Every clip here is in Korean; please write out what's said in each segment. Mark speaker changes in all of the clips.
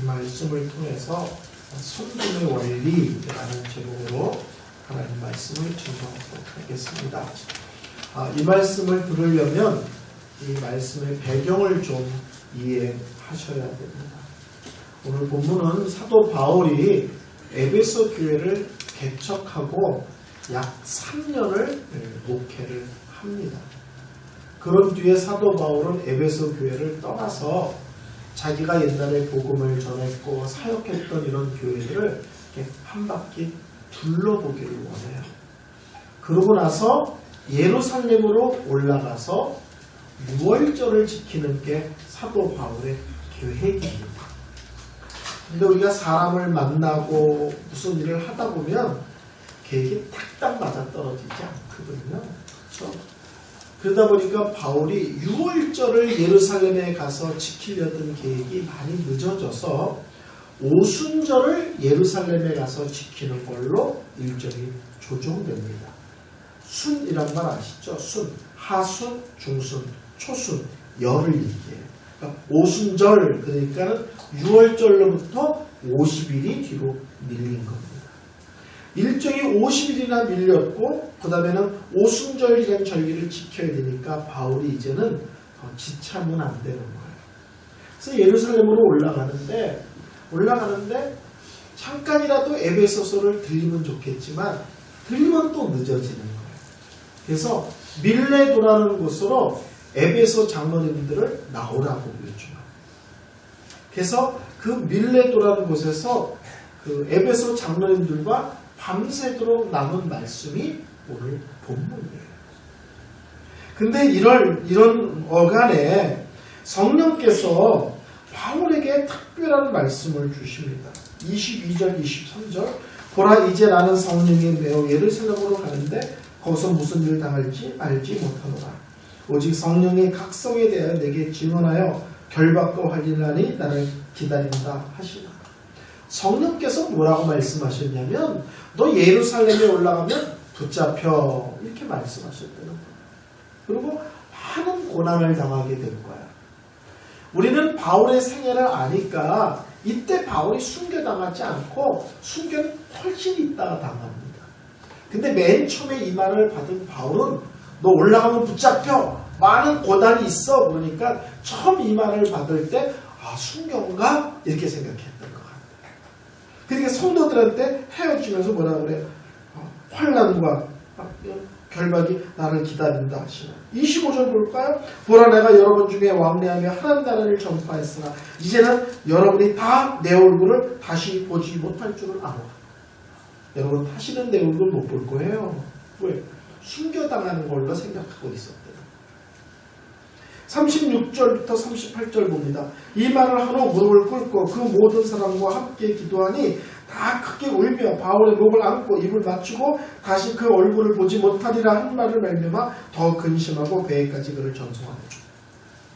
Speaker 1: 말씀을 통해서 성금의 원리라는 제목으로 하나님 말씀을 증거하도록 하겠습니다. 이 말씀을 들으려면 이 말씀의 배경을 좀 이해하셔야 됩니다. 오늘 본문은 사도 바울이 에베소 교회를 개척하고 약 3년을 목회를 합니다. 그런 뒤에 사도 바울은 에베소 교회를 떠나서 자기가 옛날에 복음을 전했고 사역했던 이런 교회들을 이렇게 한 바퀴 둘러보기를 원해요. 그러고 나서 예루살렘으로 올라가서 유월절을 지키는 게 사도 바울의 계획입니다. 근데 우리가 사람을 만나고 무슨 일을 하다 보면 계획이 딱딱 맞아떨어지지 않거든요. 그렇죠? 그러다 보니까 바울이 유월절을 예루살렘에 가서 지키려던 계획이 많이 늦어져서 오순절을 예루살렘에 가서 지키는 걸로 일정이 조정됩니다. 순이란 말 아시죠? 순, 하순, 중순, 초순, 열을 얘기해요. 그러니까 오순절, 그러니까는 6월절로부터 50일이 뒤로 밀린 겁니다. 일정이 50일이나 밀렸고 그 다음에는 오순절이라는 절기를 지켜야 되니까 바울이 이제는 더 지체하면 안 되는 거예요. 그래서 예루살렘으로 올라가는데 잠깐이라도 에베소서를 들리면 좋겠지만 들리면 또 늦어지는 거예요. 그래서 밀레도라는 곳으로 에베소 장로님들을 나오라고 요청합니다. 그래서 그 밀레도라는 곳에서 그 에베소 장로님들과 밤새도록 남은 말씀이 오늘 본문이에요. 근데 이런 어간에 성령께서 바울에게 특별한 말씀을 주십니다. 22절, 23절 보라 이제 나는 성령이 매어 예루살렘으로 가는데 거기서 무슨 일을 당할지 알지 못하노라. 오직 성령의 각성에 대하여 내게 증언하여 결박과 환란이 나를 기다린다 하시나. 성령께서 뭐라고 말씀하셨냐면 너 예루살렘에 올라가면 붙잡혀 이렇게 말씀하셨다는 거예요. 그리고 많은 고난을 당하게 될 거야. 우리는 바울의 생애를 아니까 이때 바울이 순교당하지 않고 순교는 훨씬 있다가 당합니다. 근데 맨 처음에 이 말을 받은 바울은 너 올라가면 붙잡혀 많은 고난이 있어. 그러니까 처음 이 말을 받을 때 순교인가? 이렇게 생각했던 것 같아요. 그러니까 성도들한테 헤어지면서 뭐라 그래요? 환난과 결박이 나를 기다린다 하시나. 25절 볼까요? 보라 내가 여러분 중에 왕래하며 하나님 나라를 전파했으나 이제는 여러분이 다 내 얼굴을 다시 보지 못할 줄을 알아. 여러분 다시는 내 얼굴 못 볼 거예요. 왜? 순교당하는 걸로 생각하고 있었대요. 36절부터 38절 봅니다. 이 말을 한 후 무릎을 꿇고 그 모든 사람과 함께 기도하니 다 크게 울며 바울의 목을 안고 입을 맞추고 다시 그 얼굴을 보지 못하리라 한 말을 말미암아 더 근심하고 배에까지 그를 전송하네.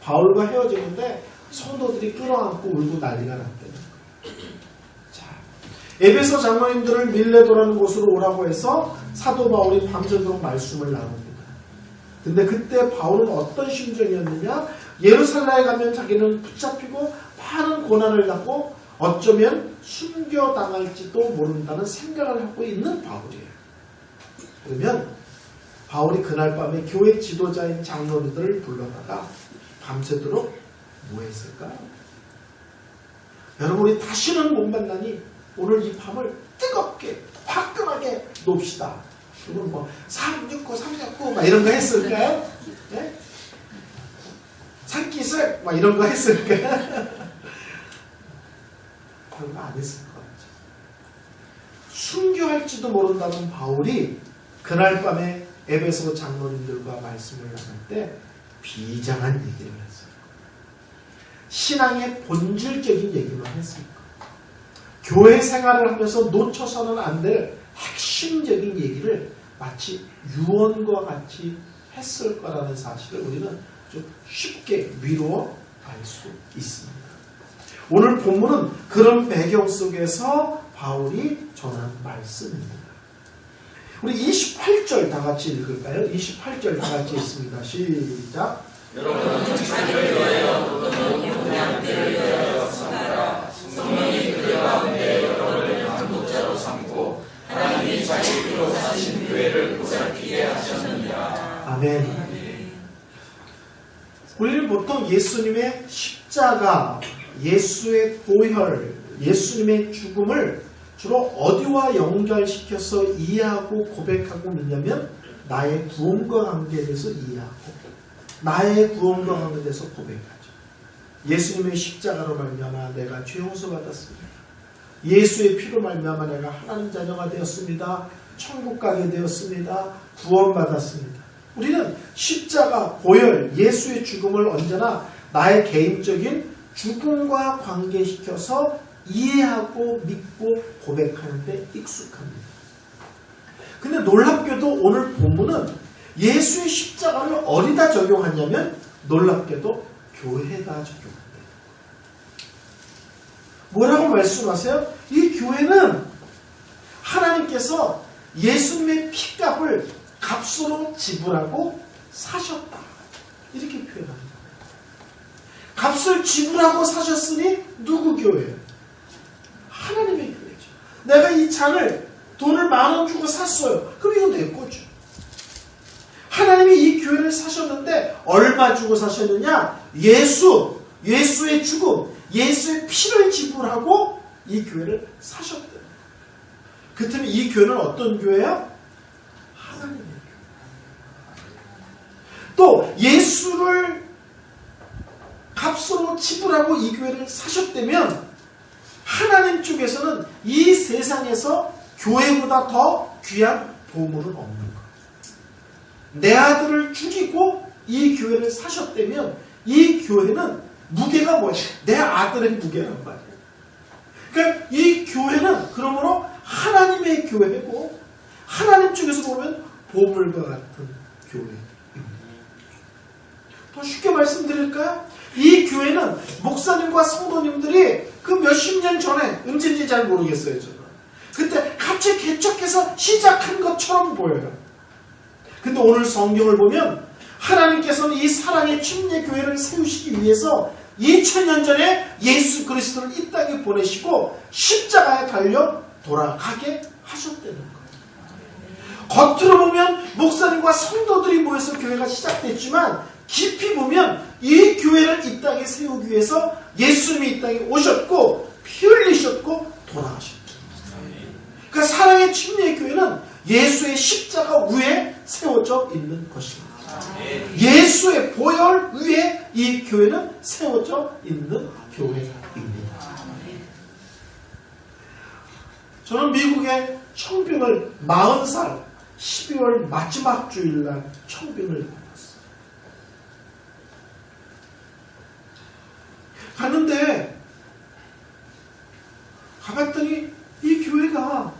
Speaker 1: 바울과 헤어지는데 성도들이 끌어안고 울고 난리가 났대요. 자, 에베소 장로님들을 밀레도라는 곳으로 오라고 해서 사도 바울이 밤새도록 말씀을 나눕니다. 근데 그때 바울은 어떤 심정이었느냐? 예루살렘에 가면 자기는 붙잡히고 많은 고난을 당하고 어쩌면 순교당할지도 모른다는 생각을 하고 있는 바울이에요. 그러면 바울이 그날 밤에 교회 지도자인 장로들을 불러다가 밤새도록 뭐 했을까요? 여러분 우리 다시는 못 만나니 오늘 이 밤을 뜨겁게 화끈하게 놉시다. 그러면 뭐 369, 369 막 이런 거 했을까요? 네? 산기슭 막 이런 거 했을까요? 그런 거 안 했을 것 같죠. 순교할지도 모른다는 바울이 그날 밤에 에베소 장로님들과 말씀을 나눌 때 비장한 얘기를 했어요. 신앙의 본질적인 얘기만 했을 거예요. 교회 생활을 하면서 놓쳐서는 안 될 핵심적인 얘기를 마치 유언과 같이 했을 거라는 사실을 우리는 좀 쉽게 미루어 알 수 있습니다. 오늘 본문은 그런 배경 속에서 바울이 전한 말씀입니다. 우리 28절 다 같이 읽을까요? 28절 다 같이 읽습니다. 시작.
Speaker 2: 여러분, 자기를 위하여 모든 양떼를 위하여 성하라. 성령의
Speaker 1: 그래서 예수님의 십자가, 예수의 보혈, 예수님의 죽음을 주로 어디와 연결시켜서 이해하고 고백하고 믿냐면 나의 구원과 관계에 대해서 이해하고 나의 구원과 관계에 대해서 고백하죠. 예수님의 십자가로 말미암아 내가 죄 용서받았습니다. 예수의 피로 말미암아 내가 하나님 자녀가 되었습니다. 천국 가게 되었습니다. 구원받았습니다. 우리는 십자가, 보혈, 예수의 죽음을 언제나 나의 개인적인 죽음과 관계시켜서 이해하고 믿고 고백하는 데 익숙합니다. 근데 놀랍게도 오늘 본문은 예수의 십자가를 어디다 적용하냐면 놀랍게도 교회에다 적용합니다. 뭐라고 말씀하세요? 이 교회는 하나님께서 예수님의 피값을 값으로 지불하고 사셨다. 이렇게 표현합니다. 값을 지불하고 사셨으니 누구 교회예요? 하나님의 교회죠. 내가 이 잔을 돈을 10,000원 주고 샀어요. 그럼 이건 내 거죠. 하나님이 이 교회를 사셨는데 얼마 주고 사셨느냐? 예수의 죽음, 예수의 피를 지불하고 이 교회를 사셨대요. 그렇다면 이 교회는 어떤 교회야? 하나님의 교회. 또 예수를 값으로 지불하고 이 교회를 사셨다면 하나님 쪽에서는 이 세상에서 교회보다 더 귀한 보물은 없는 거예요. 내 아들을 죽이고 이 교회를 사셨다면 이 교회는 무게가 뭐야? 내 아들의 무게란 말이에요. 그러니까 이 교회는 그러므로 하나님의 교회고 하나님 쪽에서 보면 보물과 같은 교회입니다. 더 쉽게 말씀드릴까요? 이 교회는 목사님과 성도님들이 그 몇십 년 전에 언제인지 잘 모르겠어요. 저는. 그때 같이 개척해서 시작한 것처럼 보여요. 근데 오늘 성경을 보면 하나님께서는 이 사랑의 침례 교회를 세우시기 위해서 2000년 전에 예수 그리스도를 이 땅에 보내시고 십자가에 달려 돌아가게 하셨다는 거예요. 겉으로 보면 목사님과 성도들이 모여서 교회가 시작됐지만 깊이 보면 이 교회를 이 땅에 세우기 위해서 예수님이 이 땅에 오셨고 피 흘리셨고 돌아가셨죠. 그러니까 사랑의 침례 교회는 예수의 십자가 위에 세워져 있는 것입니다. 예수의 보혈 위에 이 교회는 세워져 있는 교회입니다. 저는 미국의 청빙을 40살 12월 마지막 주일날 청빙을 받았어요. 갔는데 가봤더니 이 교회가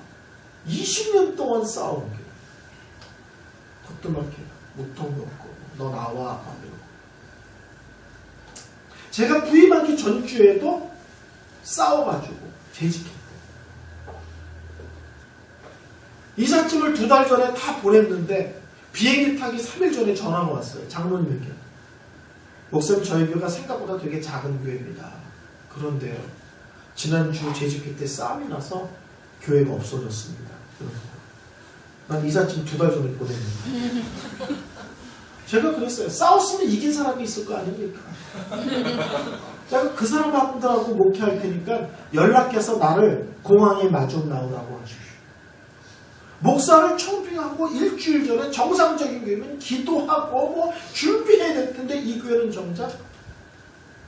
Speaker 1: 20년 동안 싸운 게 겉도막혀 못통도 없고 너 나와 이러고. 제가 부임하기 전주에도 싸워가지고 재직했고 이삿짐을 2달 전에 다 보냈는데 비행기 타기 3일 전에 전화가 왔어요. 장로님에게. 목사님 저희 교회가 생각보다 되게 작은 교회입니다. 그런데요 지난주 재직회 때 싸움이 나서 교회가 없어졌습니다. 난 이삿짐 2달 전에 보냈는데 제가 그랬어요. 싸웠으면 이긴 사람이 있을 거 아닙니까? 제가 그 사람들하고 목회할 테니까 연락해서 나를 공항에 마중 나오라고 하십시오. 목사를 청빙하고 일주일 전에 정상적인 교회는 기도하고 뭐 준비해야 될 텐데 이 교회는 정작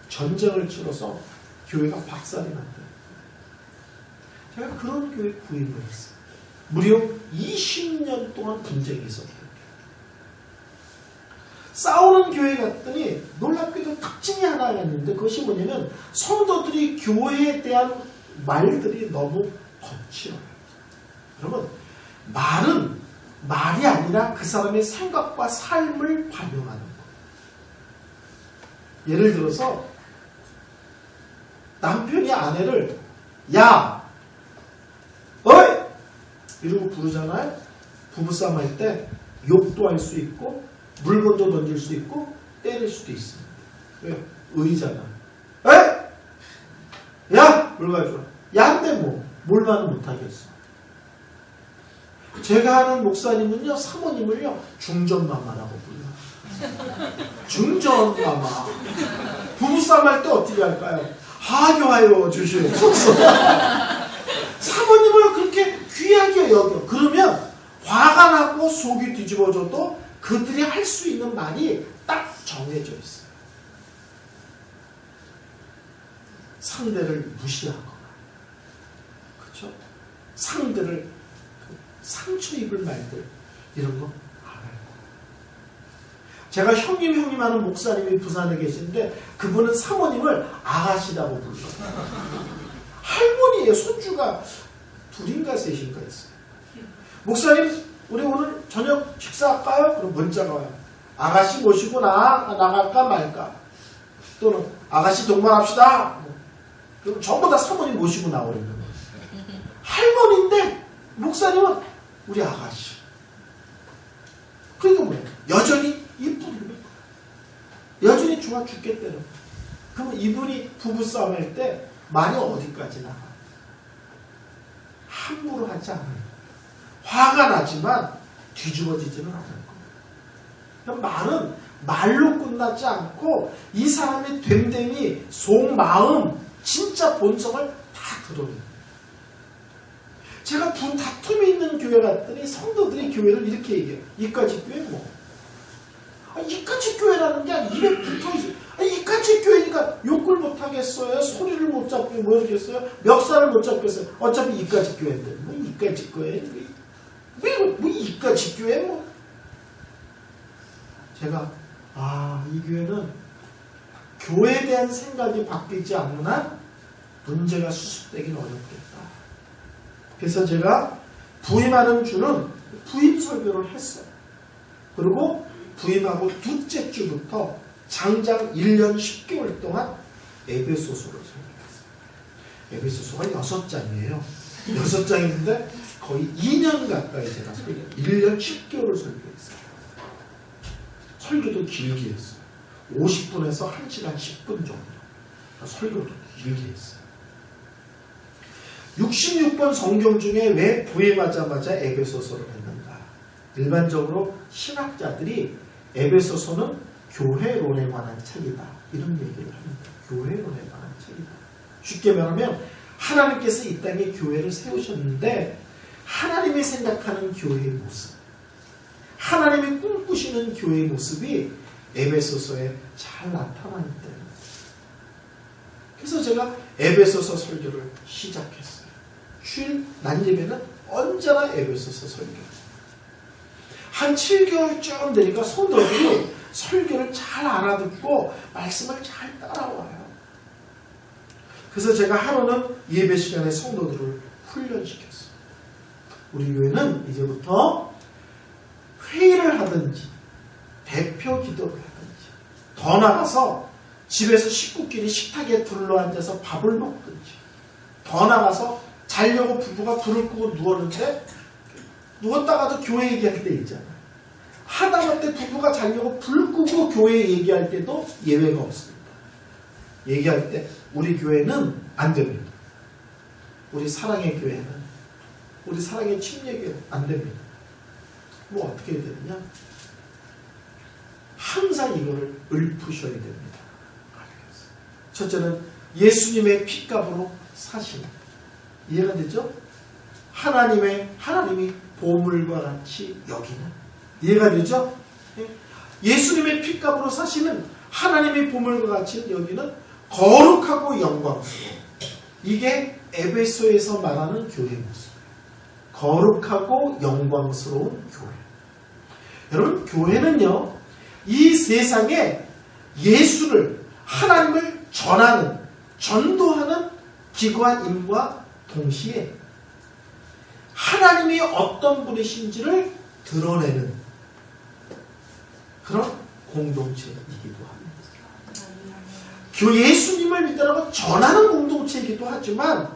Speaker 1: 전쟁을 치러서 교회가 박살이 났대요. 제가 그런 교회 부임을 했어요. 무려 20년 동안 분쟁이 있었대요. 싸우는 교회 갔더니 놀랍게도 특징이 하나가 있는데 그것이 뭐냐면 성도들이 교회에 대한 말들이 너무 거칠어요. 여러분 말은 말이 아니라 그 사람의 생각과 삶을 반영하는 거예요. 예를 들어서 남편이 아내를 야! 어이! 이러고 부르잖아요. 부부싸움 할 때 욕도 할 수 있고 물건도 던질 수 있고 때릴 수도 있습니다. 왜요? 의잖아. 에이! 야! 뭘 가져와. 야인데 뭐 뭘 말은 못하겠어. 제가 아는 목사님은요 사모님을요 중전마마라고 불러요. 중전마마. 부부싸움 할 때 어떻게 할까요? 하교하여 주시옵소서. 사모님을 그렇게 귀하게 여겨. 그러면 화가 나고 속이 뒤집어져도 그들이 할 수 있는 말이 딱 정해져 있어요. 상대를 무시하거나, 그렇죠? 상대를 상처 입을 말들, 이런 거 안 할 거예요. 제가 형님 하는 목사님이 부산에 계신데 그분은 사모님을 아가씨라고 불러요. 할머니예요. 손주가 둘인가 셋인가 있어요. 목사님, 우리 오늘 저녁 식사할까요? 그럼 문자가 와요. 아가씨 모시고 나갈까 말까? 또는 아가씨 동반합시다. 그럼 전부 다 사모님 모시고 나오는 거예요. 할머니인데 목사님은 우리 아가씨. 그러니까 뭐예요? 여전히 이쁘는 거예요. 여전히 좋아 죽겠다는 거예요. 그럼 이분이 부부싸움 할 때 말이 어디까지 나가? 함부로 하지 않아요. 화가 나지만 뒤집어지지는 않을 거예요. 말은 말로 끝나지 않고 이 사람의 됨됨이, 속마음, 진짜 본성을 다 드러내요. 제가 다툼이 있는 교회 갔더니 성도들이 교회를 이렇게 얘기해요. 이까지 교회 뭐? 이까지 교회라는 게 입에 붙어있어요. 이까지 교회니까 욕을 못하겠어요? 소리를 못 잡고 모르겠어요? 멱살을 못 잡겠어요? 어차피 이까지 교회인데 뭐 이까지 교회? 뭐 이까지 교회 뭐? 제가 이 교회는 교회에 대한 생각이 바뀌지 않는 한 문제가 수습되긴 어렵겠다. 그래서 제가 부임하는 주는 부임 설교를 했어요. 그리고 부임하고 둘째 주부터 장장 1년 10개월 동안 에베소서를 설교했어요. 에베소서가 6장이에요. 6장인데 거의 2년 가까이 제가 1년 10개월을 설교했어요. 설교도 길게 했어요. 50분에서 1시간 10분 정도. 설교도 길게 했어요. 66권 성경 중에 왜 부임하자마자 에베소서를 했는가? 일반적으로 신학자들이 에베소서는 교회론에 관한 책이다. 이런 얘기를 합니다. 교회론에 관한 책이다. 쉽게 말하면 하나님께서 이 땅에 교회를 세우셨는데 하나님이 생각하는 교회의 모습, 하나님이 꿈꾸시는 교회의 모습이 에베소서에 잘 나타나 있대요. 그래서 제가 에베소서 설교를 시작했어요. 주일 낮 예배는 언제나 에베소서 설교. 한 7개월쯤 되니까 성도들이 설교를 잘 알아듣고 말씀을 잘 따라와요. 그래서 제가 하루는 예배 시간에 성도들을 훈련시켰어요. 우리 교회는 이제부터 회의를 하든지 대표 기도를 하든지 더 나가서 집에서 식구끼리 식탁에 둘러앉아서 밥을 먹든지 더 나가서 자려고 부부가 불을 끄고 누웠는데 누웠다가도 교회 얘기할 때 있잖아요. 하다못해 부부가 자려고 불 끄고 교회 얘기할 때도 예외가 없습니다. 얘기할 때 우리 교회는 안 됩니다. 우리 사랑의 교회는, 우리 사랑의 침례교회는 안 됩니다. 뭐 어떻게 해야 되느냐? 항상 이거를 읊으셔야 됩니다. 첫째는 예수님의 핏값으로 사시는, 이해가 되죠? 하나님이 보물과 같이 여기는, 이해가 되죠? 예수님의 핏값으로 사시는, 하나님의 보물과 같이 여기는 거룩하고 영광스러운, 이게 에베소에서 말하는 교회의 모습이에요. 거룩하고 영광스러운 교회. 여러분, 교회는요, 이 세상에 예수를, 하나님을 전하는, 전도하는 기관임과 동시에 하나님이 어떤 분이신지를 드러내는 그런 공동체이기도 합니다. 예수님을 믿으라고 전하는 공동체이기도 하지만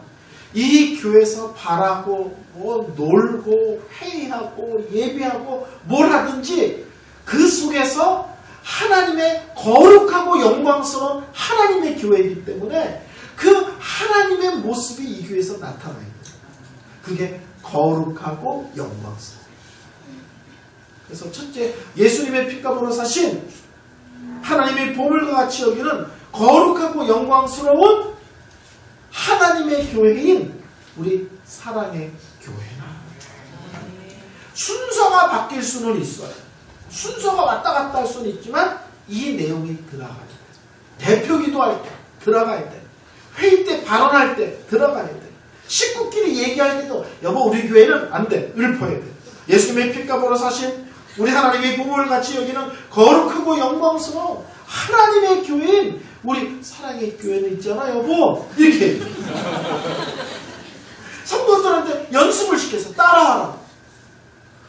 Speaker 1: 이 교회에서 바라고 뭐 놀고 회의하고 예배하고 뭘 하든지 그 속에서 하나님의 거룩하고 영광스러운 하나님의 교회이기 때문에 그 하나님의 모습이 이 교회에서 나타나야 돼요. 그게 거룩하고 영광스러워요. 그래서 첫째, 예수님의 피값으로 사신 하나님의 보물과 같이 여기는 거룩하고 영광스러운 하나님의 교회인 우리 사랑의 교회나. 순서가 바뀔 수는 있어요. 순서가 왔다 갔다 할 수는 있지만 이 내용이 들어가야 돼. 대표 기도할 때 들어가야 돼. 회의 때 발언할 때 들어가야 돼. 식구끼리 얘기할 때도 여보 우리 교회는 안 돼. 읊어야 돼. 예수님의 피값으로 사신 우리 하나님의 보물같이 여기는 거룩하고 영광스러운 하나님의 교회인 우리 사랑의 교회는 있잖아 여보. 이렇게 성도들한테 연습을 시켜서 따라하라.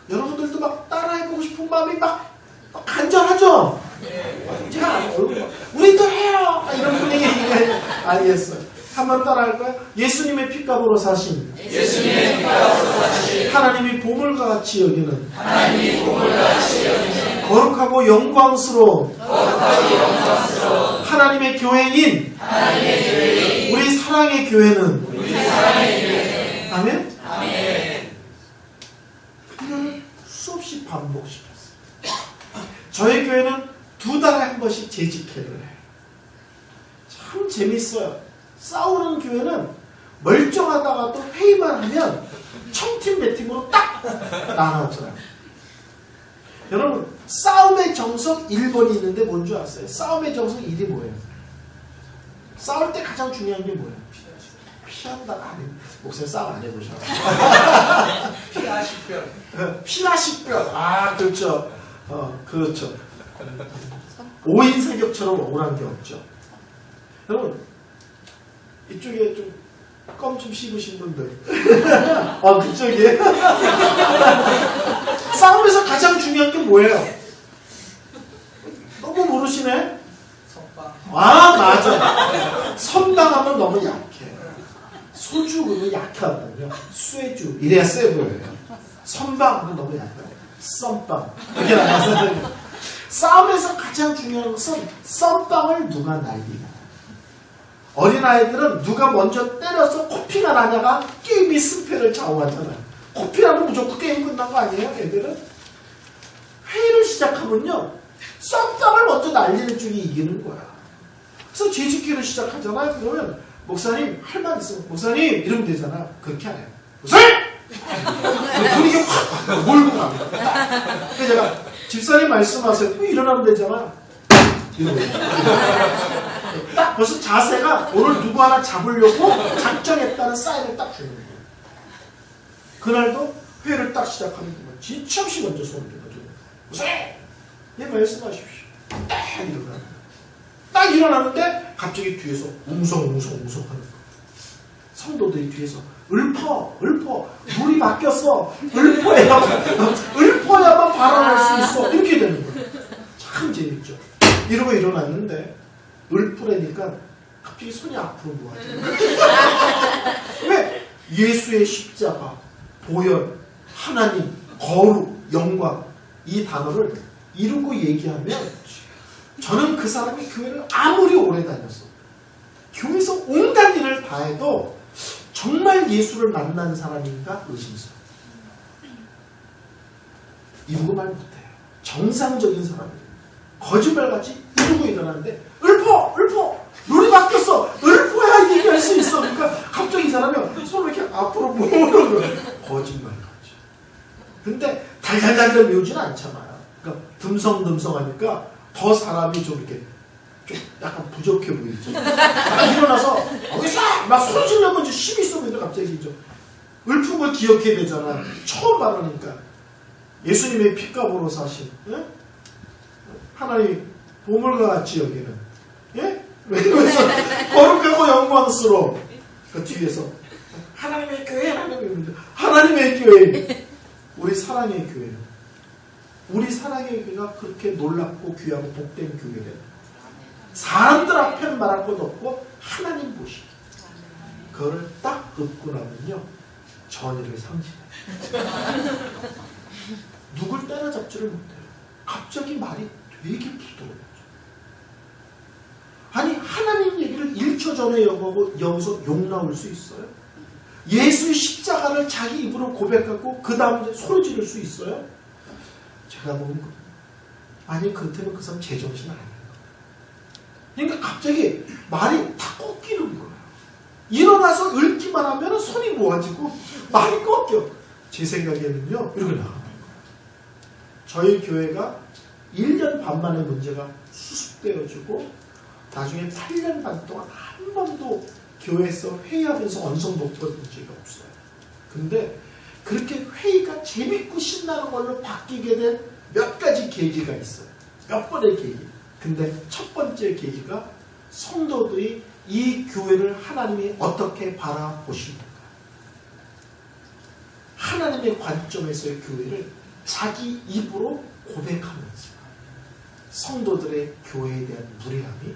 Speaker 1: 여러분들도 막 따라해보고 싶은 마음이 막 간절하죠? 제가 우리도 해요! 이런 분위기 아니겠어요? 한번 따라할까요? 예수님의 피값으로 사신 하나님이 보물과 같이 여기는 거룩하고 영광스러운 하나님의 교회인 우리 사랑의 교회는 아멘? 이걸 수없이 반복시켰어요. 저희 교회는 2달에 한 번씩 재직회를 해요. 참 재밌어요. 싸우는 교회는 멀쩡하다가 또 회의만 하면 청팀 몇 팀으로 딱 나눠져요. 여러분 싸움의 정석 1번이 있는데 뭔 줄 아세요? 싸움의 정석 1이 뭐예요? 싸울 때 가장 중요한 게 뭐예요? 피한다가 아니 목사님 싸움 안 해보셔서
Speaker 2: 피나 식별.
Speaker 1: 피나 식별. 아 그렇죠. 그렇죠. 5인 사격처럼 억울한 게 없죠. 여러분 이쪽에 좀 껌 좀 씹으신 분들 그쪽에 싸움에서 가장 중요한 게 뭐예요? 너무 모르시네?
Speaker 2: 선빵.
Speaker 1: 맞아. 선방하면 너무 약해. 소주 그러면 약하거든요. 쇠주 이래야 세 보여요. 선방하면 너무 약해요. 썸빵 이렇게 나와서 싸움에서 가장 중요한 것은 썸빵을 누가 날리냐. 어린아이들은 누가 먼저 때려서 코피가 나냐가 게임이 승패를 좌우하잖아요. 코피 나면 무조건 게임 끝난 거 아니에요? 애들은 회의를 시작하면요 썸빵을 먼저 날리는 쪽이 이기는 거야. 그래서 재직기를 시작하잖아요. 그러면 목사님 할 말 있으면 목사님 이러면 되잖아. 그렇게 안 해요. 목사님! 분위기 확 몰고 갑니다. 그래서 제가 집사님 말씀하세요. 또 일어나면 되잖아. 딱 벌써 자세가 오늘 누구 하나 잡으려고 작정했다는 사인을 딱 주는 거예요. 그날도 회의를 딱 시작하는 거예요. 진짜 없이 먼저 손을 들어줘요. 목사님! 예, 말씀하십시오. 딱 일어나요. 딱 일어나는데 갑자기 뒤에서 웅성웅성 하는 거예요. 성도들이 뒤에서 읊어 물이 바뀌었어 읊어야만 발언할 수 있어 이렇게 되는 거예요. 참 재밌죠. 이러고 일어났는데 읊으라니까 갑자기 손이 앞으로 모아져요. 왜? 예수의 십자가, 보혈, 하나님, 거룩, 영광 이 단어를 이루고 얘기하면 저는 그 사람이 교회를 아무리 오래 다녔어 교회에서 온갖 일을 다 해도 정말 예수를 만난 사람인가 의심스러워. 이루고 말 못해요. 정상적인 사람이에요. 거짓말같이 이루고 일어나는데 읊어! 룰이 바뀌었어! 읊어야 얘기할 수 있어. 그러니까 갑자기 이 사람이 손을 이렇게 앞으로 모으는 거예요. 거짓말같이. 근데 달달달달 외우지는 않잖아요. 그러니까 듬성듬성하니까 더 사람이 좀 이렇게 좀 약간 부족해 보이죠. 일어나서 어디서 막 손질려고 이제 힘이 있어 보이는데 갑자기 좀 읊은 걸 기억해야 되잖아. 처음 말하니까 예수님의 피값으로 사신 하나님 보물과 같이 여기는 그래서 거룩하고 영광스러워. 그 뒤에서 하나님의 교회 하나님의 교회 우리 사랑의 교회 우리 사랑의 교회가 그렇게 놀랍고 귀하고 복된 교회래요. 사람들 앞에는 말할 것 없고 하나님 보시기 그거를 딱 읊고 나면요 전의를 상실해요. 누굴 때려잡지를 못해요. 갑자기 말이 되게 부드러워요. 아니 하나님 얘기를 1초 전에 여기서 욕 나올 수 있어요? 예수의 십자가를 자기 입으로 고백하고 그 다음 소리 지를 수 있어요? 제가 보는 거예요. 아니 그렇다면 그 사람 제정신 아니에요. 그러니까 갑자기 말이 다 꺾이는 거예요. 일어나서 읊기만 하면 손이 모아지고 말이 꺾여. 제 생각에는요, 이렇게 나가는 거예요. 저희 교회가 1년 반 만에 문제가 수습되어지고 나중에 8년 반 동안 한 번도 교회에서 회의하면서 언성 높여본 적이 없어요. 근데 그렇게 회의가 재밌고 신나는 걸로 바뀌게 된 몇 가지 계기가 있어요. 몇 번의 계기. 근데 첫 번째 계기가 성도들이 이 교회를 하나님이 어떻게 바라보십니까? 하나님의 관점에서의 교회를 자기 입으로 고백하면서 성도들의 교회에 대한 무례함이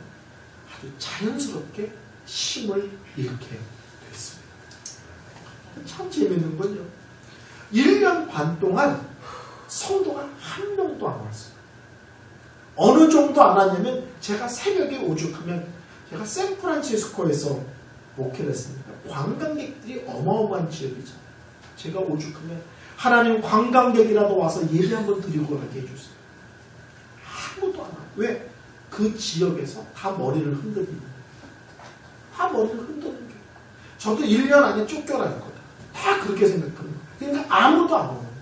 Speaker 1: 아주 자연스럽게 힘을 잃게 됐습니다. 참 재밌는 건요. 1년 반 동안 성도가 한 명도 안 왔어요. 어느 정도 안 왔냐면 제가 새벽에 오죽하면 제가 샌프란시스코에서 목회를 했습니다. 관광객들이 어마어마한 지역이잖아요. 제가 오죽하면 하나님 관광객이라도 와서 예배 한번 드리고 가게 해주세요. 아무도 안 와요. 왜? 그 지역에서 다 머리를 흔들리는 거예요. 다 머리를 흔드는 게. 저도 1년 안에 쫓겨날 거다. 다 그렇게 생각하는 거예요. 그러니까 아무도 안 오는 거예요.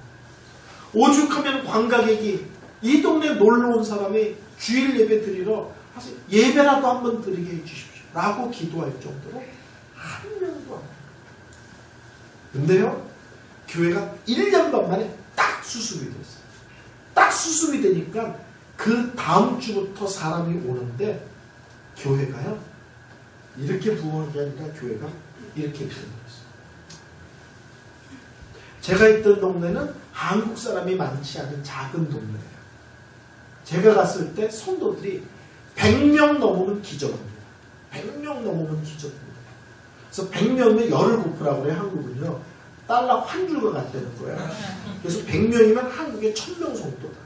Speaker 1: 오죽하면 관광객이 이 동네 놀러 온 사람이 주일 예배 드리러 사실 예배라도 한번 드리게 해주십시오. 라고 기도할 정도로 한 명도 안 와요. 근데요, 교회가 1년 반 만에 딱 수습이 됐어요. 딱 수습이 되니까 그 다음 주부터 사람이 오는데 교회가요, 이렇게 부어는 게 아니라 교회가 이렇게 부어요. 제가 있던 동네는 한국 사람이 많지 않은 작은 동네예요. 제가 갔을 때 성도들이 100명 넘으면 기적입니다. 100명 넘으면 기적입니다. 그래서 100명이면 열을 곱으라고 그래요. 한국은요. 달러 한 줄과 같다는 거예요. 그래서 100명이면 한국에 1000명 정도다.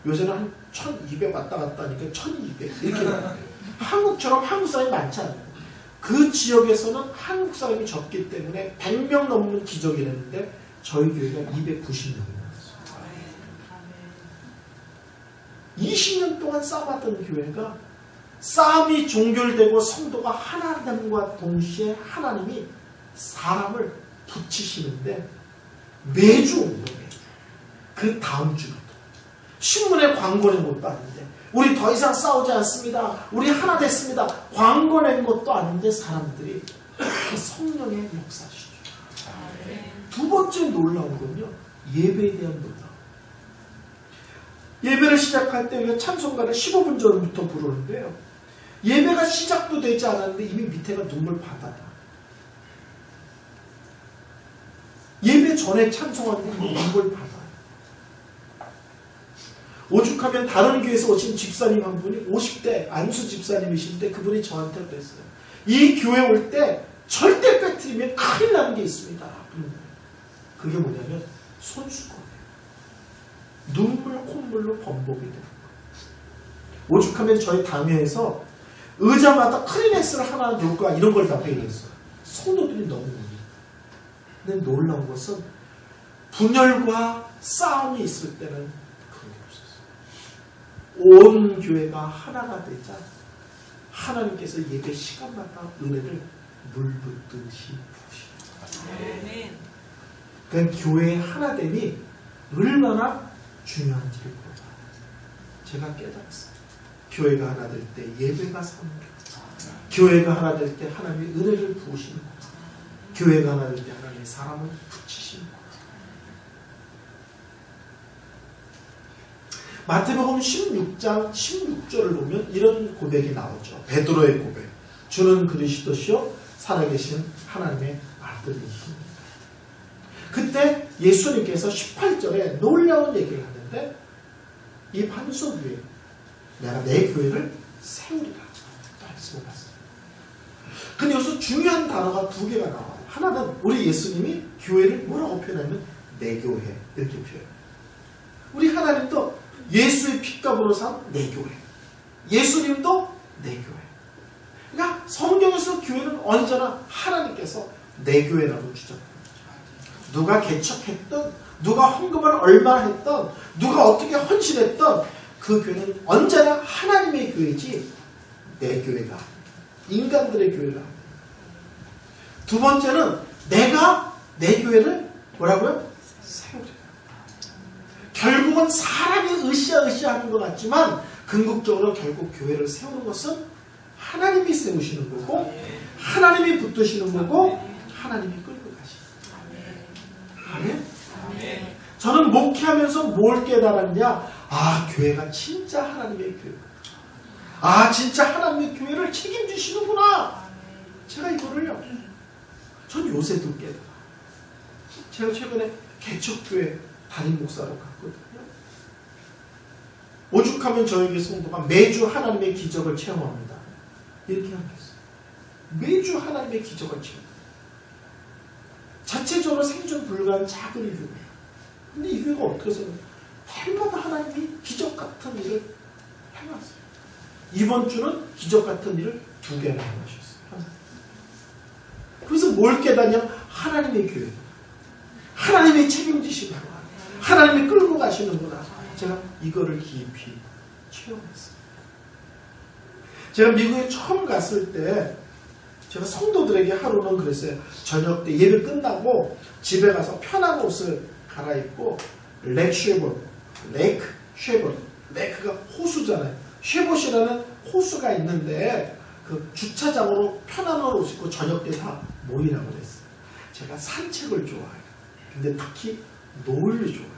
Speaker 1: 요새는 한 1200 왔다 갔다 하니까 1200 이렇게 나와요. 한국처럼 한국 사람이 많지 않아요. 그 지역에서는 한국 사람이 적기 때문에 100명 넘으면 기적이랬는데 저희 교회가 290명이 나왔어요. 20년 동안 싸웠던 교회가 싸움이 종결되고 성도가 하나님과 동시에 하나님이 사람을 붙이시는데 매주 온 거예요. 그 다음 주부터. 신문에 광고 낸 것도 아닌데 우리 더 이상 싸우지 않습니다. 우리 하나 됐습니다. 광고 낸 것도 아닌데 사람들이 성령의 역사시죠. 두 번째 놀라운 건요, 예배에 대한 놀라움. 예배를 시작할 때 우리가 찬송가를 15분 전부터 부르는데요. 예배가 시작도 되지 않았는데 이미 밑에가 눈물 바다다. 예배 전에 찬송하는데 눈물 바다. 오죽하면 다른 교회에서 오신 집사님 한 분이 50대 안수 집사님이신데 그분이 저한테 그랬어요. 이 교회 올 때 절대 빼뜨리면 큰일 나는 게 있습니다. 그게 뭐냐면 손수건이에요. 눈물 콧물로 범벅이 되는 거예요. 오죽하면 저희 당회에서 의자마다 크리넥스를 하나 놓을까 이런 걸 다 회의했어요. 성도들이 너무 많아요. 근데 놀라운 것은 분열과 싸움이 있을 때는 그런 게 없었어요. 온 교회가 하나가 되자 하나님께서 예배 시간마다 은혜를 물붓듯이 부으시는 그러니까 교회의 하나됨이 얼마나 중요한지를 몰라요. 제가 깨달았어요. 교회가 하나 될 때 예배가 사는 거예요. 교회가 하나 될 때 하나님의 은혜를 부으시는 거예요. 교회가 하나 될 때 하나님의 사람을 붙이시는 거예요. 마태복음 16장 16절을 보면 이런 고백이 나오죠. 베드로의 고백. 주는 그리스도시요 살아계신 하나님의 아들이십니다. 그때 예수님께서 18절에 놀라운 얘기를 하는데 이 반석 위에 내가 내 교회를 세우리라 말씀을 하셨어요. 근데 여기서 중요한 단어가 두 개가 나와요. 하나는 우리 예수님이 교회를 뭐라고 표현하면 내 교회 이렇게 표현해요. 우리 하나님도 예수의 핏값으로 산 내 교회. 예수님도 내 교회. 그러니까 성경에서 교회는 언제나 하나님께서 내 교회라고 주장합니다. 누가 개척했던, 누가 헌금을 얼마나 했던, 누가 어떻게 헌신했던 그 교회는 언제나 하나님의 교회지 내 교회가, 인간들의 교회가. 두 번째는 내가 내 교회를 뭐라고요? 세우리라. 결국은 사람이 으쌰으쌰하는 것 같지만 궁극적으로 결국 교회를 세우는 것은 하나님이 세우시는 거고, 하나님이 붙드시는 거고, 하나님이 끌고 가시는 거예요. 아멘? 저는 목회하면서 뭘 깨달았냐? 아, 교회가 진짜 하나님의 교회. 아, 진짜 하나님의 교회를 책임지시는구나. 제가 이거를요, 전 요새도 깨달아. 제가 최근에 개척교회 담임 목사로 갔거든요. 오죽하면 저에게 성도가 매주 하나님의 기적을 체험합니다. 이렇게 하겠어요. 매주 하나님의 기적을 체험합니다. 자체적으로 생존 불가한 작은 이 교회예요. 근데 이 교회가 어떻게 해서 해마다 하나님이 기적 같은 일을 해놨어요. 이번 주는 기적 같은 일을 2개나 해놓으셨어요. 그래서 뭘 깨닫냐면 하나님의 교회, 하나님이 책임지시구나, 하나님이 끌고 가시는구나. 제가 이거를 깊이 체험했어요. 제가 미국에 처음 갔을 때 제가 성도들에게 하루는 그랬어요. 저녁 때 예배 끝나고 집에 가서 편한 옷을 갈아입고 레이크가 호수잖아요. 쉐봇이라는 호수가 있는데 그 주차장으로 편한 옷 입고 저녁 때 다 모이라고 그랬어요. 제가 산책을 좋아해요. 근데 특히 노을 좋아해요.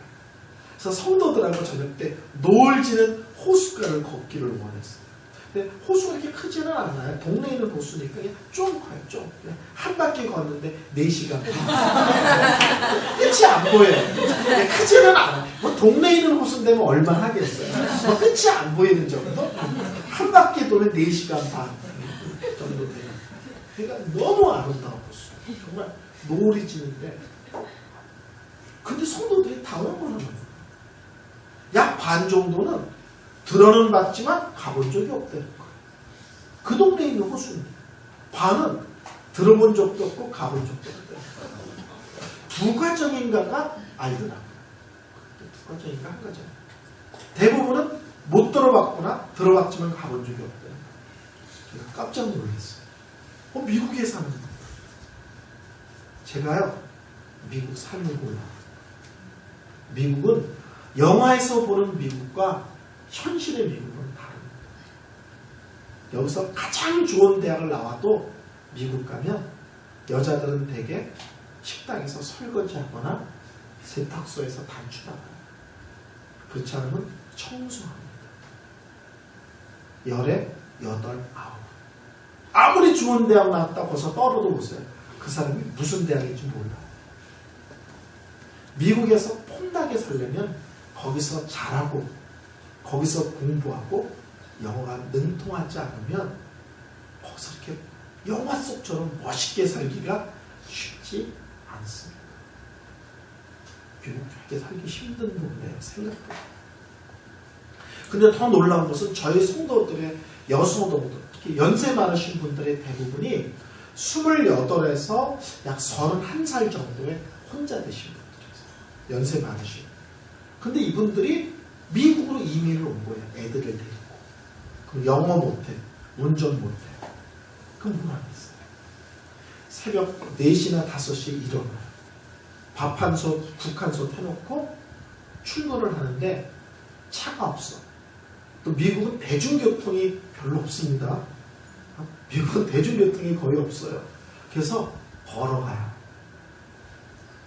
Speaker 1: 그래서 성도들하고 저녁 때 노을 지는 호숫가를 걷기를 원했어요. 근데 호수가 그렇게 크지는 않아요. 동네에 있는 호수니까 그냥 좀 커요. 좀. 그냥 한 바퀴 걷는데 4시간. 끝이 안 보여요. 크지는 않아요. 뭐 동네에 있는 호수인데 뭐 얼마나 하겠어요. 뭐 끝이 안 보이는 정도? 한 바퀴 도면 4시간 반 정도 돼요. 그러니까 너무 아름다운 호수. 정말 노을이 지는데. 근데 성도들이 당황을 하는 거예요. 약 반 정도는 들어는 봤지만 가본 적이 없다는 거예요. 그 동네에 있는 호수입니다. 반은 들어본 적도 없고 가본 적도 없다는 거예요. 두 가정인가가 알더라고요. 두 가정인가 한 가정. 대부분은 못 들어봤거나 들어봤지만 가본 적이 없다는 거예요. 제가 깜짝 놀랐어요. 미국에 사는 분들. 제가요, 미국 살고 미국은 영화에서 보는 미국과 현실의 미국은 다릅니다. 여기서 가장 좋은 대학을 나와도 미국 가면 여자들은 대개 식당에서 설거지하거나 세탁소에서 단추나가요. 그렇지 않으면 청소합니다. 열에 8, 9. 아무리 좋은 대학 나왔다 벌써 떨어도 보세요. 그 사람이 무슨 대학인지 몰라요. 미국에서 폼나게 살려면 거기서 잘하고 거기서 공부하고 영어가 능통하지 않으면 거기서 이렇게 영화 속처럼 멋있게 살기가 쉽지 않습니다. 미국 그렇게 살기 힘든 동네예요. 생각보다. 근데 더 놀라운 것은 저희 성도들의 여성도들, 특히 연세 많으신 분들의 대부분이 28에서 약 31살 정도의 혼자 되신 분들이세요. 연세 많으신. 근데 이분들이 미국으로 이민을 온 거예요. 애들을 데리고. 그럼 영어 못해. 운전 못해. 그럼 뭘 하겠어요? 새벽 4시나 5시에 일어나요. 밥 한 솥, 국 한 솥 해놓고 출근을 하는데 차가 없어. 또 미국은 대중교통이 별로 없습니다. 미국은 대중교통이 거의 없어요. 그래서 걸어가요.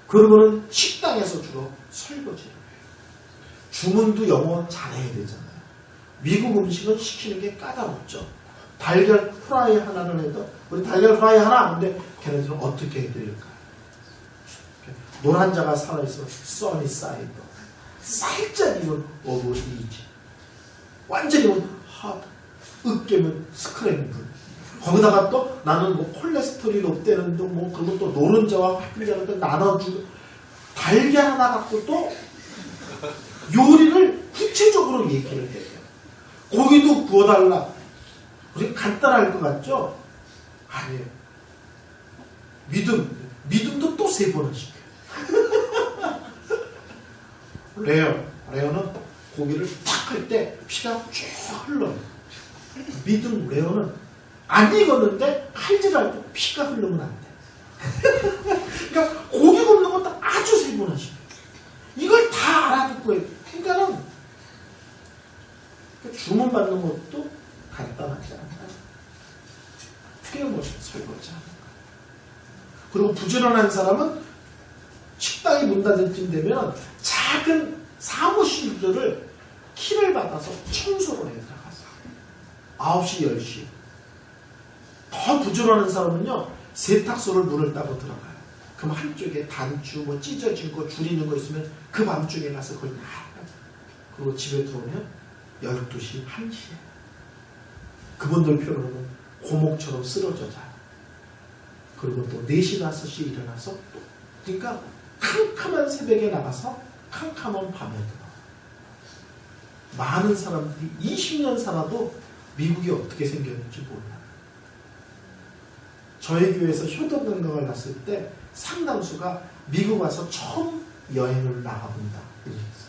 Speaker 1: 그러고는 식당에서 주로 설거지를 해요. 주문도 영어 잘해야 되잖아요. 미국 음식은 시키는 게 까다롭죠. 달걀 프라이 하나를 해도 우리 달걀 프라이 하나 하는데 걔네들은 어떻게 해드릴까요? 노란자가 살아있어 써니사이드 살짝 익은 오브 이지 완전히 핫 으깨면 스크램블 거기다가 또 나는 뭐 콜레스테롤이 높다는데 뭐 그리고 또 노른자와 활분자를 또 나눠주고 달걀 하나 갖고 또 요리를 구체적으로 얘기를 해요. 고기도 구워달라. 우리 간단할 것 같죠? 아니에요. 믿음도 또 3번을 시켜요. 레어는 고기를 탁 할 때 피가 쭉 흘러요. 미든 레어는 안 익었는데 칼질할 때 피가 흐르면 안 돼. 그러니까 고기 굽는 것도 아주 세분하시고 이걸 다 알아듣고 해요. 그러니까는 주문 받는 것도 간단하지 않다. 틀림없이 설거지 하는 거야. 그리고 부지런한 사람은 식당이 문 닫을 쯤 되면 작은 사무실들을 키를 받아서 청소를 해 들어가서 9시, 10시. 더 부지런한 사람은요, 세탁소를 문을 따고 들어가요. 그럼 한쪽에 단추, 뭐 찢어진 거, 줄이는 거 있으면 그 밤중에 가서 그걸 다 해요. 그리고 집에 들어오면 12시, 1시에. 그분들 표현으로는 고목처럼 쓰러져 자요. 그리고 또 4시, 5시 일어나서 또. 그러니까 캄캄한 새벽에 나가서 캄캄한 밤에 들어와요. 많은 사람들이 20년 살아도 미국이 어떻게 생겼는지 몰라요. 저희 교회에서 효도관광을 갔을 때 상당수가 미국 와서 처음 여행을 나가본다 이랬어요.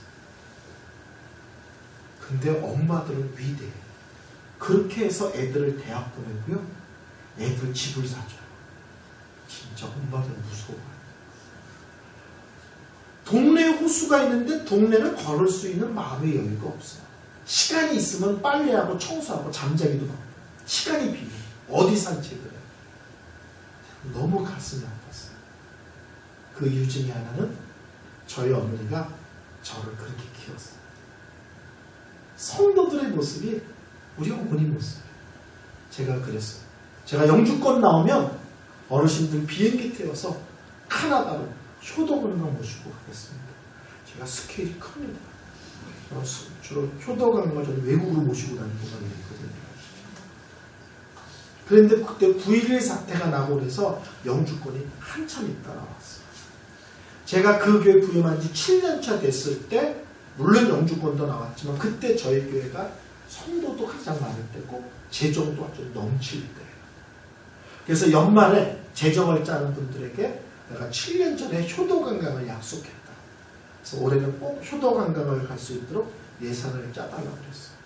Speaker 1: 근데 엄마들은 위대해요. 그렇게 해서 애들을 대학 보내고요. 애들 집을 사줘요. 진짜 엄마들 무서워요. 동네에 호수가 있는데 동네를 걸을 수 있는 마음의 여유가 없어요. 시간이 있으면 빨래하고 청소하고 잠자기도 하고 시간이 비네. 어디 산책을 해요. 너무 가슴이 아팠어요. 그 이유 중에 하나는 저희 어머니가 저를 그렇게 키웠어요. 성도들의 모습이 우리 어머니 모습이에요. 제가 그랬어요. 제가 영주권 나오면 어르신들 비행기 태워서 카나다로 효도관광 모시고 가겠습니다. 제가 스케일이 큽니다. 주로 효도관광 저는 외국으로 모시고 다니는 것만 있거든요. 그런데 그때 9.11 사태가 나고 그래서 영주권이 한참 있다 나왔어요. 제가 그 교회 부임한 지 7년차 됐을 때 물론 영주권도 나왔지만 그때 저희 교회가 성도도 가장 많을 때고 재정도 아주 넘칠 때예요. 그래서 연말에 재정을 짜는 분들에게 내가 7년 전에 효도관광을 약속했다. 그래서 올해는 꼭 효도관광을 갈 수 있도록 예산을 짜달라고 그랬어요.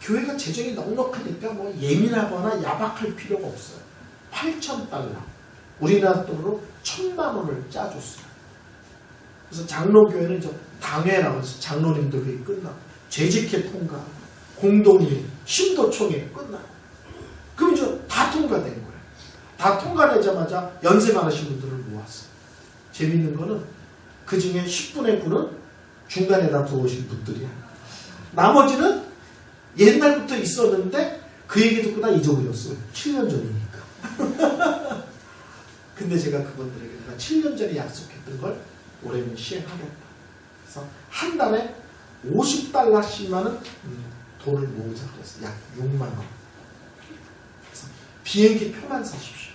Speaker 1: 교회가 재정이 넉넉하니까 뭐 예민하거나 야박할 필요가 없어요. 8,000달러. 우리나라 돈으로 1,000만 원을 짜줬어요. 그래서 장로교회는 당회라고 해서 장로님들 회의 끝나고 재직회 통과, 공동회, 신도총회 끝나고 그럼 이제 다 통과된 거예요. 다 통과되자마자 연세 많으신 분들을 모았어요. 재밌는 거는 그 중에 10분의 9는 중간에다 들어오신 분들이야. 나머지는 옛날부터 있었는데 그 얘기 듣고 다 잊어버렸어요. 7년 전이니까. 근데 제가 그분들에게 내가 7년 전에 약속했던 걸 올해는 시행하겠다. 그래서 한 달에 50달러씩만은 돈을 모으자 그랬어요. 약 6만 원. 그래서 비행기 표만 사십시오.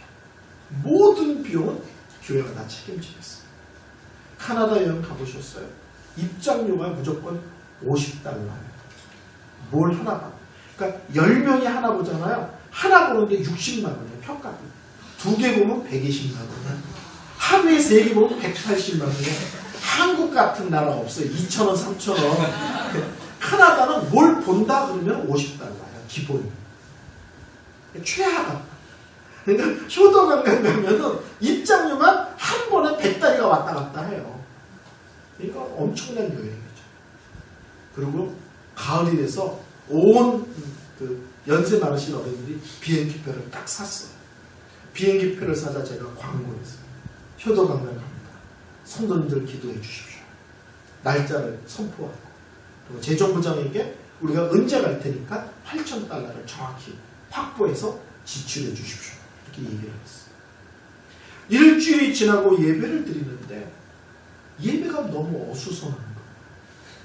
Speaker 1: 모든 비용은 교회가 다 책임지겠어요. 카나다 여행 가보셨어요? 입장료가 무조건 50달러예요. 뭘 하나 봐. 그러니까 10명이 하나 보잖아요. 하나 보는데 60만 원이에요. 평가비. 2개 보면 120만 원. 하루에 3개 보면 180만 원이에요. 한국 같은 나라 없어요. 2,000원, 3,000원. 카나다는 뭘 본다 그러면 50달러예요. 기본이. 최하가. 그러니까 효도관광 가면은 입장료만 한 번에 100달러가 왔다 갔다 해요. 그러니까 엄청난 여행이죠. 그리고 가을이 돼서 온 그 연세 많으신 어른들이 비행기표를 딱 샀어요. 비행기표를 사자 제가 광고했어요. 효도관광 갑니다. 성도님들 기도해 주십시오. 날짜를 선포하고 그리고 재정부장에게 우리가 언제 갈 테니까 8,000달러를 정확히 확보해서 지출해 주십시오. 이렇게 얘기를 했어요. 일주일이 지나고 예배를 드리는데 예배가 너무 어수선한 거예요.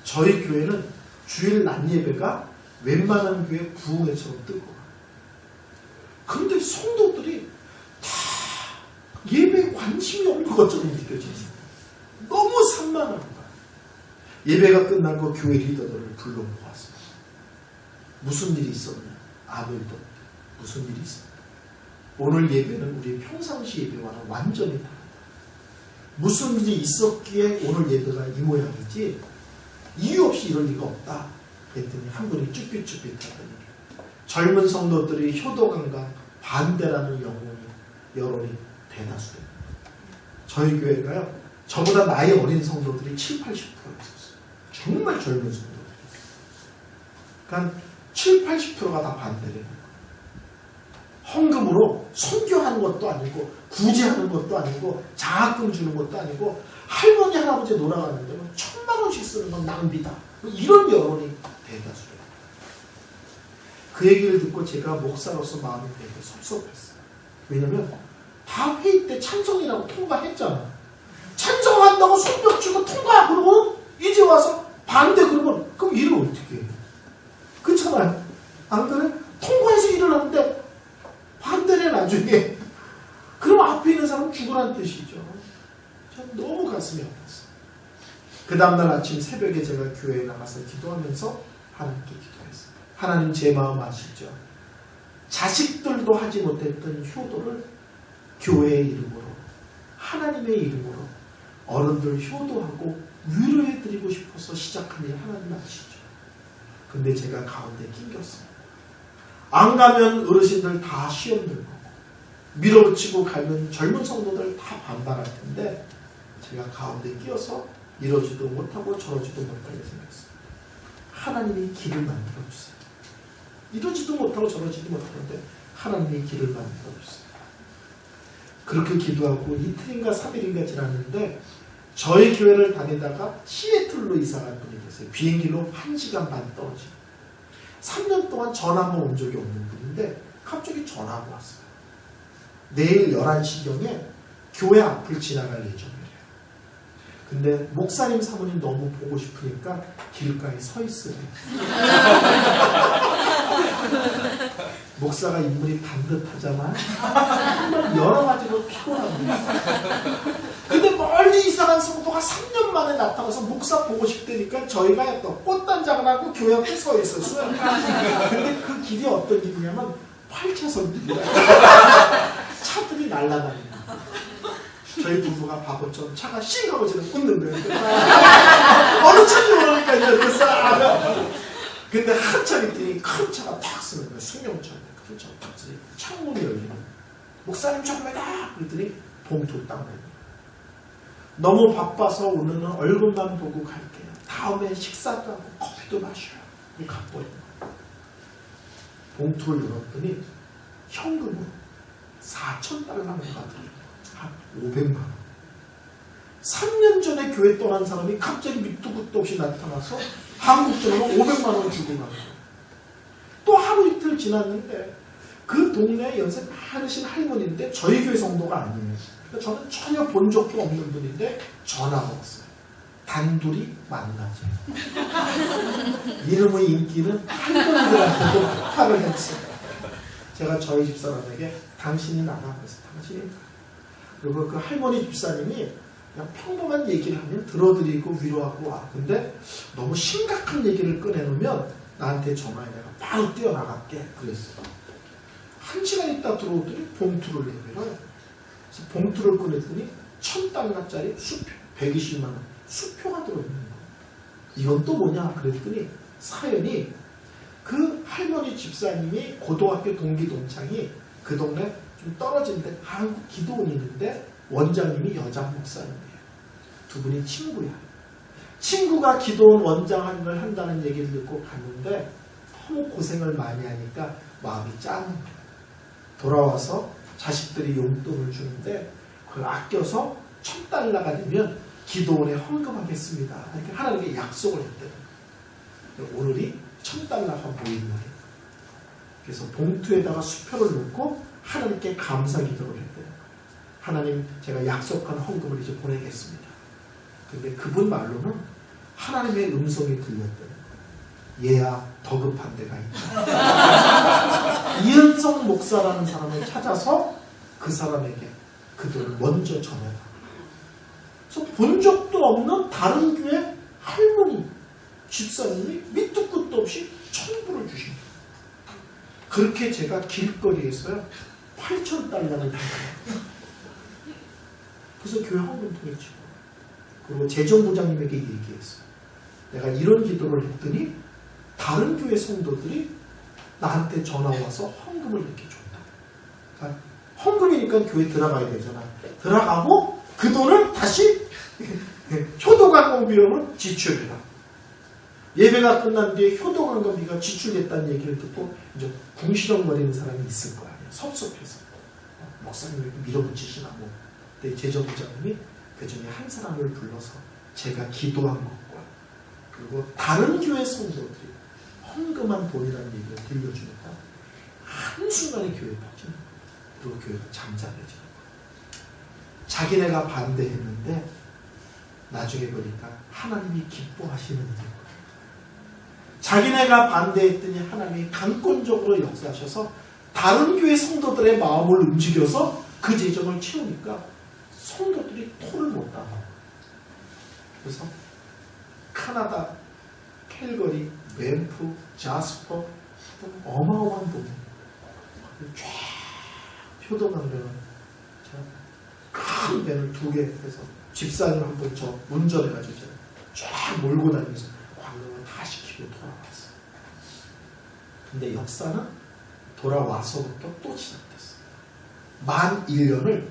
Speaker 1: 저희 교회는 주일 낮 예배가 웬만한 교회 부흥회처럼 뜨거워요. 그런데 성도들이 다 예배에 관심이 없는 것처럼 느껴져요. 너무 산만한 거예요. 예배가 끝나고 교회 리더들을 불러 모았어요. 무슨 일이 있었냐? 아무것도 없다. 무슨 일이 있었냐? 오늘 예배는 우리 평상시 예배와는 완전히 다르다. 무슨 일이 있었기에 오늘 예배가 이 모양이지 이유 없이 이럴 리가 없다. 그랬더니 한 분이 쭈삣쭈삣하더니 젊은 성도들이 효도관과 반대라는 여론이 대다수예요. 저희 교회가요, 저보다 나이 어린 성도들이 7, 80% 있었어요. 정말 젊은 성도들이. 그러니까 7, 80%가 다 반대를 해요. 헌금으로 선교하는 것도 아니고 구제하는 것도 아니고 장학금 주는 것도 아니고 할머니 할아버지 놀아가는데 1,000만 원씩 쓰는 건 낭비다. 이런 여론이 대다수예요. 그 얘기를 듣고 제가 목사로서 마음이 되게 섭섭했어요. 왜냐면 다 회의 때 찬성이라고 통과했잖아. 찬성한다고 손뼉 치고 통과 그러고 이제 와서 반대 그러면 그럼 일을 어떻게 해요? 그렇잖아요. 안 그래? 통과해서 일을 하는데 반대래 나중에. 그럼 앞에 있는 사람은 죽으란 뜻이죠. 전 너무 가슴이 아팠어요. 그 다음날 아침 새벽에 제가 교회에 나가서 기도하면서 하나님께 기도했어요. 하나님 제 마음 아시죠? 자식들도 하지 못했던 효도를 교회의 이름으로 하나님의 이름으로 어른들 효도하고 위로해드리고 싶어서 시작한 일 하나님 아시죠? 근데 제가 가운데 낑겼어요. 안 가면 어르신들 다 시험 들 거고 밀어붙이고 가면 젊은 성도들 다 반발할 텐데 제가 가운데 끼어서 이러지도 못하고 저러지도 못하게 생겼어요. 하나님이 길을 만들어주세요. 이러지도 못하고 저러지도 못하는데 하나님이 길을 만들어주세요. 그렇게 기도하고 이틀인가 3일인가 지났는데 저희 교회를 다니다가 시애틀로 이사간 분이 계세요. 비행기로 1시간 반 떨어지고 3년 동안 전화 한번 온 적이 없는 분인데 갑자기 전화가 왔어요. 내일 11시경에 교회 앞을 지나갈 예정이래요. 근데 목사님 사모님 너무 보고 싶으니까 길가에 서 있으래요. 목사가 인물이 반듯하잖아. 정말 여러 가지로 피곤합니다. 근데 멀리 이사간 성도가 3년 만에 나타나서 목사 보고 싶다니까 저희가 또 꽃단장을 하고 교회 앞에 서 있었어요. 근데 그 길이 어떤 길이냐면 8차선 길이야. 차들이 날아다니는 거예요. 저희 부부가 바보처럼 차가 싱 하고 지금 웃는 거예요. 어느 차인지 모르니까 이제 근데 한참 있더니 큰 차가 탁 쓰는 거예요. 승용차인데 큰 차가 탁 쓰니 창문이 열리는 거예요. 목사님 정말다 그랬더니 봉투 딱 내요. 너무 바빠서 오늘은 얼굴만 보고 갈게요. 다음에 식사도 하고 커피도 마셔요. 이 갚버리는 거예요. 봉투를 열었더니 현금으로 4,000달러가 들어요. 한 500만 원. 3년 전에 교회 떠난 사람이 갑자기 밑도 끝도 없이 나타나서 한국 돈으로 500만 원 주고 가는 거예요. 또 하루 이틀 지났는데 그 동네에 연세 많으신 할머니인데 저희 교회 성도가 아니에요. 그러니까 저는 전혀 본 적도 없는 분인데 전화가 왔어요. 단둘이 만나죠. 이름의 인기는 할머니들한테도 부탁을 했어요. 제가 저희 집사람에게 당신이 나가 그래서 당신이 가. 그리고 그 할머니 집사님이 그냥 평범한 얘기를 하면 들어드리고 위로하고 와. 근데 너무 심각한 얘기를 꺼내놓으면 나한테 전화해. 내가 바로 뛰어나갈게. 그랬어요. 1시간 있다 들어오더니 봉투를 내밀어요. 그래서 봉투를 꺼냈더니 1,000달러짜리 수표, 120만 원 수표가 들어있는 거예요. 이건 또 뭐냐 그랬더니 사연이 그 할머니 집사님이 고등학교 동기 동창이 그 동네 좀 떨어진데 한국 기도원이 있는데 원장님이 여자 목사님이에요. 두 분이 친구야. 친구가 기도원 원장을 한다는 얘기를 듣고 갔는데 너무 고생을 많이 하니까 마음이 짠한 거예요. 돌아와서 자식들이 용돈을 주는데 그걸 아껴서 1,000달러가 되면 기도원에 헌금하겠습니다. 이렇게 하나님께 약속을 했대요. 오늘이 1,000달러가 모인 날이에요. 그래서 봉투에다가 수표를 넣고 하나님께 감사 기도를 했대요. 하나님 제가 약속한 헌금을 이제 보내겠습니다. 근데 그분 말로는 하나님의 음성이 들렸대요. 얘야 더 급한 데가 있다. 이은성 목사라는 사람을 찾아서 그 사람에게 그 돈을 먼저 전해라. 그래서 본 적도 없는 다른 교회 할머니 집사님이 밑도 끝도 없이 1,000불을 주신 거예요. 그렇게 제가 길거리에서요 8,000달러를 받아요. 그래서 교회 헌금 통했죠. 그리고 재정부장님에게 얘기했어요. 내가 이런 기도를 했더니 다른 교회 성도들이 나한테 전화 와서 헌금을 이렇게 줬다. 그러니까 헌금이니까 교회 들어가야 되잖아. 들어가고 그 돈을 다시 효도관광비용을 지출해라. 예배가 끝난 뒤에 효도관광비가 지출됐다는 얘기를 듣고 이제 궁시렁거리는 사람이 있을 거 아니야. 섭섭해서. 목사님 왜 이렇게 밀어붙이시나 뭐. 근데 제자부장님이 그 중에 한 사람을 불러서 제가 기도한 것과 그리고 다른 교회 성도들이 헌금한 돈이라는 얘기를 들려주니까 한순간에 교회에 빠지는 거예요. 그리고 교회가 잠잠해지는 거예요. 자기네가 반대했는데 나중에 보니까 하나님이 기뻐하시는 일인 거예요. 자기네가 반대했더니 하나님이 강권적으로 역사하셔서 다른 교회 성도들의 마음을 움직여서 그 재정을 채우니까 성도들이 토를 못 당하고 그래서 카나다, 캘거리, 밴프, 자스퍼 어마어마한 동네 쫙 효도관광을 큰 밴을 2개 해서 집사님 한 번 저 운전해가지고 쫙 몰고 다니면서 관광을 다 시키고 돌아왔어요. 근데 역사는 돌아와서부터 또 시작됐어요. 만 1년을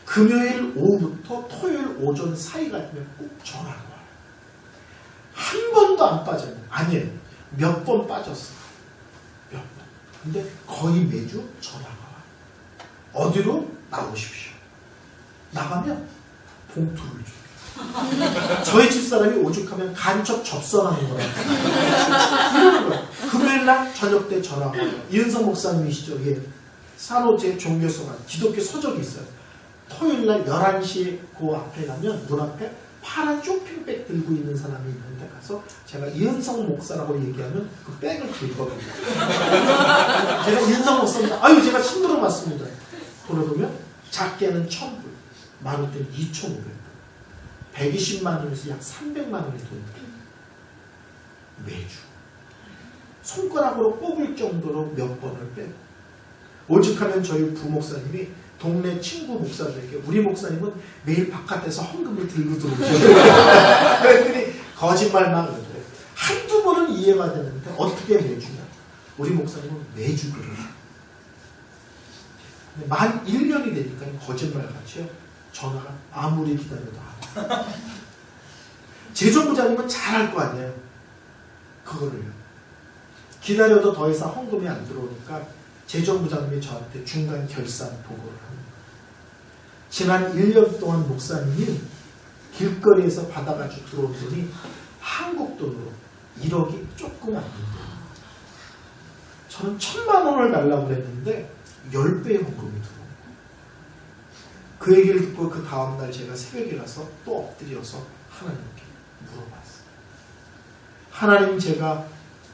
Speaker 1: 금요일 오후부터 토요일 오전 사이가 되면 꼭 전화가 와요. 한 번도 안 빠져요. 아니에요. 몇 번 빠졌어요. 몇 번. 근데 거의 매주 전화가 와요. 어디로? 나오십시오. 나가면 봉투를 줘요. 저희 집사람이 오죽하면 간첩 접선하는 거라고. 이러는 거예요. 금요일날 저녁 때 전화가 와요. 이은성 목사님이시죠? 예. 산호제 종교서관 기독교 서적이 있어요. 토요일날 11시에 그 앞에 가면 문 앞에 파란 쇼핑백 들고 있는 사람이 있는데 가서 제가 이은성 목사라고 얘기하면 그 백을 들거든요. 제가 이은성 목사입니다. 아유 제가 친구로 왔습니다. 돌아보면 작게는 1,000불, 많을 때는 2,500불, 120만 원에서 약 300만 원의 돈이 매주 손가락으로 뽑을 정도로 몇 번을 빼고 오직하면 저희 부목사님이 동네 친구 목사들에게 우리 목사님은 매일 바깥에서 헌금을 들고 들어오셔요. 그랬더니 거짓말만 그래. 한두 번은 이해가 되는데 어떻게 매주냐. 우리 목사님은 매주 그래요. 근데 만 1년이 되니까 거짓말같이요. 전화가 아무리 기다려도 안 와요. 재정부장님은 잘할 거 아니에요. 그거를요. 기다려도 더 이상 헌금이 안 들어오니까 재정부장님이 저한테 중간 결산 보고를 합니다. 지난 1년 동안 목사님이 길거리에서 받아가지고 들어온 돈이 한국 돈으로 1억이 조금 안 된대요. 저는 1,000만 원을 달라고 그랬는데 10배의 헌금이 들어온 거예요. 그 얘기를 듣고 그 다음날 제가 새벽에 가서 또 엎드려서 하나님께 물어봤어요. 하나님 제가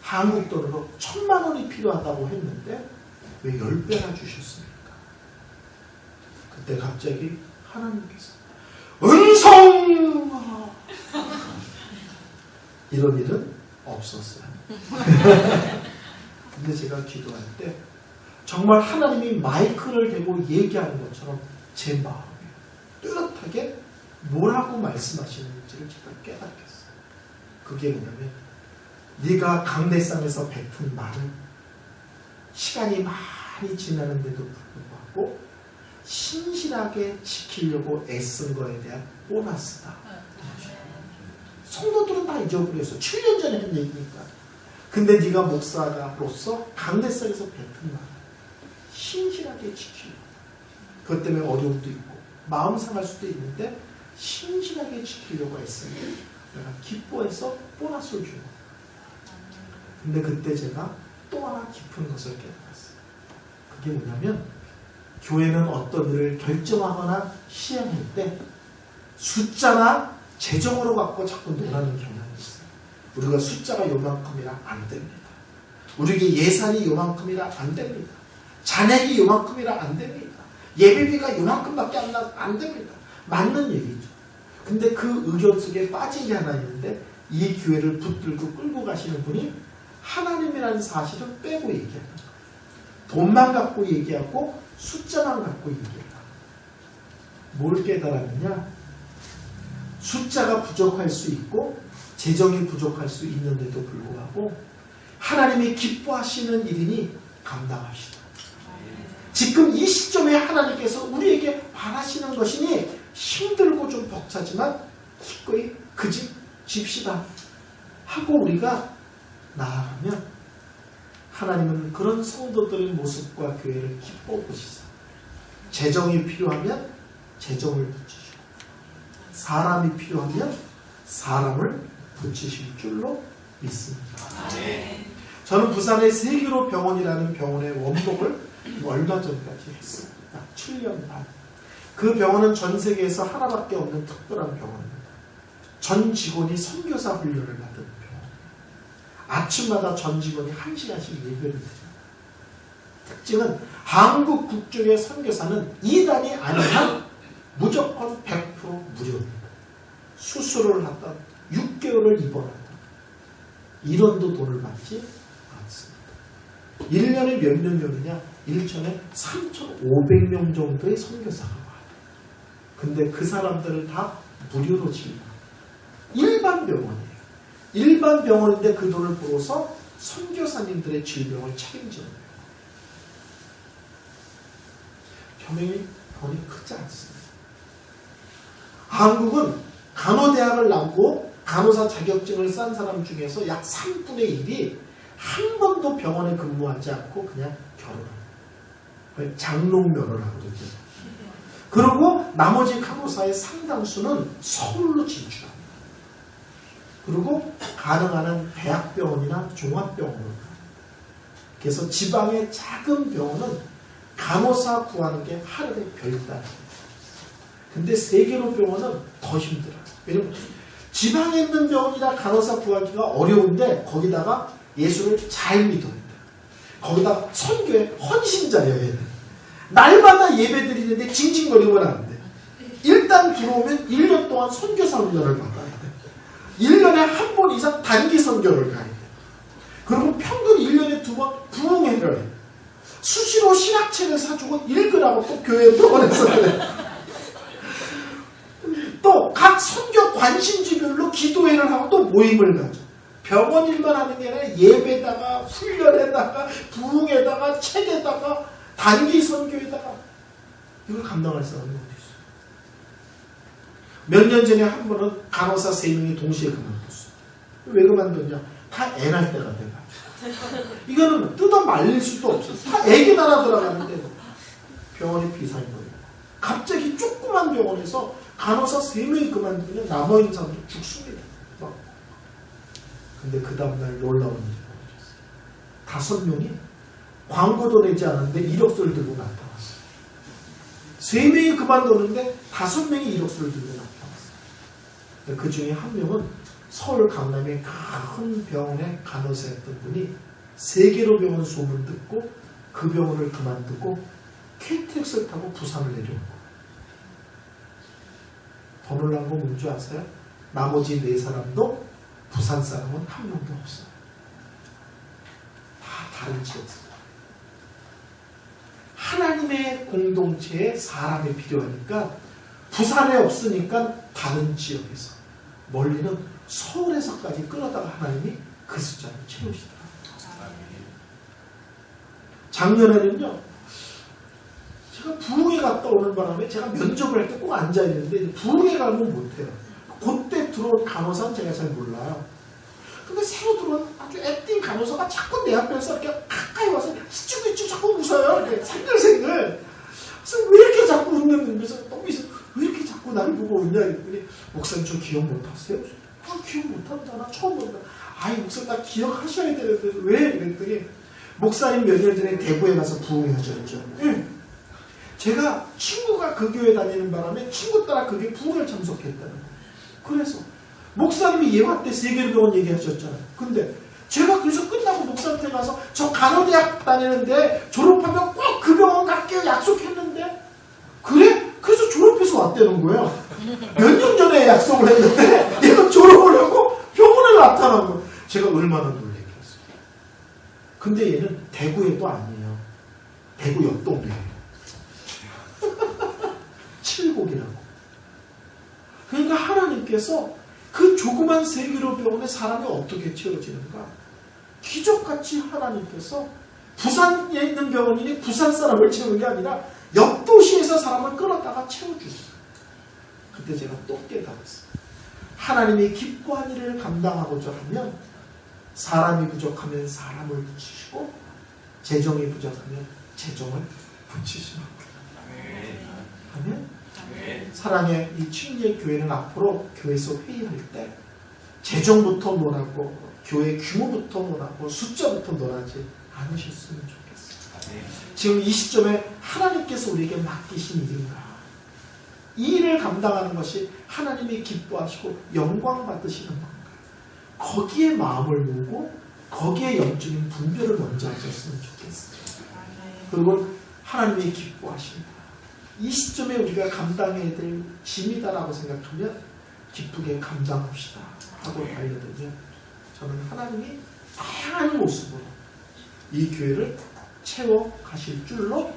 Speaker 1: 한국 돈으로 1,000만 원이 필요하다고 했는데 왜 10배나 주셨습니까? 그때 갑자기 하나님께서 은성! 이런 일은 없었어요. 근데 제가 기도할 때 정말 하나님이 마이크를 대고 얘기하는 것처럼 제 마음에 뚜렷하게 뭐라고 말씀하시는지를 제가 깨닫겠어요. 그게 뭐냐면 네가 강대상에서 뱉은 말은 시간이 많이 지나는데도 불구하고 신실하게 지키려고 애쓴 거에 대한 보너스다. 성도들은 다 잊어버렸어. 7년 전에 한 얘기니까. 근데 네가 목사로서 강대상에서 뱉은 말 신실하게 지키려고. 그것 때문에 어려움도 있고 마음 상할 수도 있는데 신실하게 지키려고 애쓰니 내가 기뻐해서 보너스를 주는 거야. 근데 그때 제가 또 하나 깊은 것을 깨달았어요. 그게 뭐냐면 교회는 어떤 일을 결정하거나 시행할 때 숫자나 재정으로 갖고 자꾸 논하는 경향이 있어요. 우리가 숫자가 요만큼이라 안 됩니다. 우리에게 예산이 요만큼이라 안 됩니다. 잔액이 요만큼이라 안 됩니다. 예배비가 요만큼밖에 안 됩니다. 맞는 얘기죠. 근데 그 의견 속에 빠진 게 하나 있는데 이 교회를 붙들고 끌고 가시는 분이 하나님이라는 사실을 빼고 얘기하는 거예요. 돈만 갖고 얘기하고 숫자만 갖고 얘기해요. 뭘 깨달았느냐? 숫자가 부족할 수 있고 재정이 부족할 수 있는데도 불구하고 하나님이 기뻐하시는 일이니 감당합시다. 지금 이 시점에 하나님께서 우리에게 바라시는 것이니 힘들고 좀 벅차지만 기꺼이 그 집 집시다 하고 우리가 나아가면 하나님은 그런 성도들의 모습과 교회를 기뻐 보시사 재정이 필요하면 재정을 붙이시고 사람이 필요하면 사람을 붙이실 줄로 믿습니다. 저는 부산의 세계로 병원이라는 병원의 원복을 얼마 전까지 했습니다. 7년 반. 그 병원은 전 세계에서 하나밖에 없는 특별한 병원입니다. 전 직원이 선교사 훈련을 받은 병원. 아침마다 전 직원이 1시간씩 예배를 드립니다. 특징은 한국 국적의 선교사는 2단이 아니면 무조건 100% 무료입니다. 수술을 하다 6개월을 입원한다. 일원도 돈을 받지 않습니다. 1년에 몇 명이 오느냐? 1년에 3,500명 정도의 선교사가 와요. 근데 그 사람들을 다 무료로 치료합니다. 일반 병원이에요. 일반 병원인데 그 돈을 벌어서 선교사님들의 질병을 책임지는 거예요. 병이 크지 않습니다. 한국은 간호대학을 나오고 간호사 자격증을 싼 사람 중에서 약 3분의 1이 한 번도 병원에 근무하지 않고 그냥 결혼합니다. 장롱면허라고 그러죠. 그리고 나머지 간호사의 상당수는 서울로 진출합니다. 그리고 가능한 한 대학병원이나 종합병원으로 갑니다. 그래서 지방의 작은 병원은 간호사 구하는 게 하늘의 별따기입니다. 근데 세계로 병원은 더 힘들어요. 왜냐면 지방에 있는 병원이라 간호사 구하기가 어려운데 거기다가 예수를 잘 믿어야 돼. 거기다 선교에 헌신자여야 돼. 날마다 예배 드리는데 징징거리면 안 돼. 일단 들어오면 1년 동안 선교사 훈련을 받아야 돼. 1년에 한 번 이상 단기 선교를 가야 돼. 그리고 평균 1년에 2번 부흥회를 해. 수시로 신학책을 사주고 읽으라고 또 교회 병원에서 그래. 또 각 선교 관심지별로 기도회를 하고 또 모임을 가져. 병원 일만 하는 게 아니라 예배다가 훈련에다가 부흥에다가 책에다가 단기 선교에다가 이걸 감당할 사람이 어디 있어요? 몇 년 전에 한 번은 간호사 3명이 동시에 그만뒀어요. 왜 그만뒀냐? 다 애 날 때가 돼가지고. 이거는 뜯어 말릴 수도 없어요. 다 애기 나라 들어가는데 병원이 비상인 거예요. 갑자기 조그만 병원에서 간호사 3명이 그만두면 남아있는 사람도 죽습니다. 근데 그 다음날 놀라운 일이 벌어졌어요. 5명이 광고도 내지 않았는데 이력서를 들고 나타났어요. 3명이 그만뒀는데 5명이 이력서를 들고 나타났어요. 그 중에 한 명은 서울 강남의 큰 병원의 간호사였던 분이 세계로 병원 소문 듣고 그 병원을 그만두고 KTX를 타고 부산을 내려온 거예요. 더 놀란 건 뭔지 아세요? 나머지 4사람도 부산 사람은 한 명도 없어요. 다 다른 지역입니다. 하나님의 공동체에 사람이 필요하니까 부산에 없으니까 다른 지역에서 멀리는 서울에서까지 끌어다가 하나님이 그 숫자를 채우시더라고요. 작년에는요. 제가 부흥회 갔다 오는 바람에 제가 면접을 할 때 꼭 앉아있는데 부흥회 가면 못해요. 그때 들어온 간호사는 제가 잘 몰라요. 근데 새로 들어온 아주 애띤 간호사가 자꾸 내 앞에서 이렇게 가까이 와서 휘쭉휘쭉 자꾸 웃어요. 이렇게 생글생글. 그래서 왜 이렇게 자꾸 웃는 거면서 너무 있어. 왜 이렇게 자꾸 나를 보고 웃냐 했더니 목사님 저 기억 못하세요? 아 기억 못한다. 처음 본다. 아이 목사님 나 기억하셔야 되는데 왜? 그랬더니 목사님 몇 년 전에 대구에 가서 부흥회 하셨죠. 응. 제가 친구가 그 교회 다니는 바람에 친구 따라 그 교회 부흥회를 참석했다는 거예요. 그래서 목사님이 예화 때 세계병원 얘기하셨잖아요. 근데 제가 그래서 끝나고 목사한테 가서 저 간호대학 다니는데 졸업하면 꼭 그 병원 갈게요 약속했는데 그래? 그래서 졸업해서 왔다는 거예요. 몇 년 전에 약속을 했는데 얘가 졸업을 하고 병원에 나타난 거예요. 제가 얼마나 놀랬겠어요. 근데 얘는 대구에도 아니에요. 대구 옆 동네예요. 칠곡이라고. 그러니까 하나님께서 그 조그만 세계로 병원에 사람이 어떻게 채워지는가? 기적같이 하나님께서 부산에 있는 병원이니 부산 사람을 채우는 게 아니라 옆 도시에서 사람을 끌었다가 채워주세요. 그때 제가 또 깨달았어요. 하나님이 기뻐한 일을 감당하고자 하면 사람이 부족하면 사람을 붙이시고 재정이 부족하면 재정을 붙이시는 거예요. 아멘? 사랑의 이 침례 교회는 앞으로 교회에서 회의할 때 재정부터 논하고 교회 규모부터 논하고 숫자부터 논하지 않으셨으면 좋겠어요. 지금 이 시점에 하나님께서 우리에게 맡기신 일인가? 이 일을 감당하는 것이 하나님이 기뻐하시고 영광 받으시는 건가? 거기에 마음을 모으고 거기에 영적인 분별을 먼저 하셨으면 좋겠어요. 그리고 하나님이 기뻐하신다. 이 시점에 우리가 감당해야 될 짐이다라고 생각하면 기쁘게 감당합시다 하고 달려들면 저는 하나님이 다양한 모습으로 이 교회를 채워 가실 줄로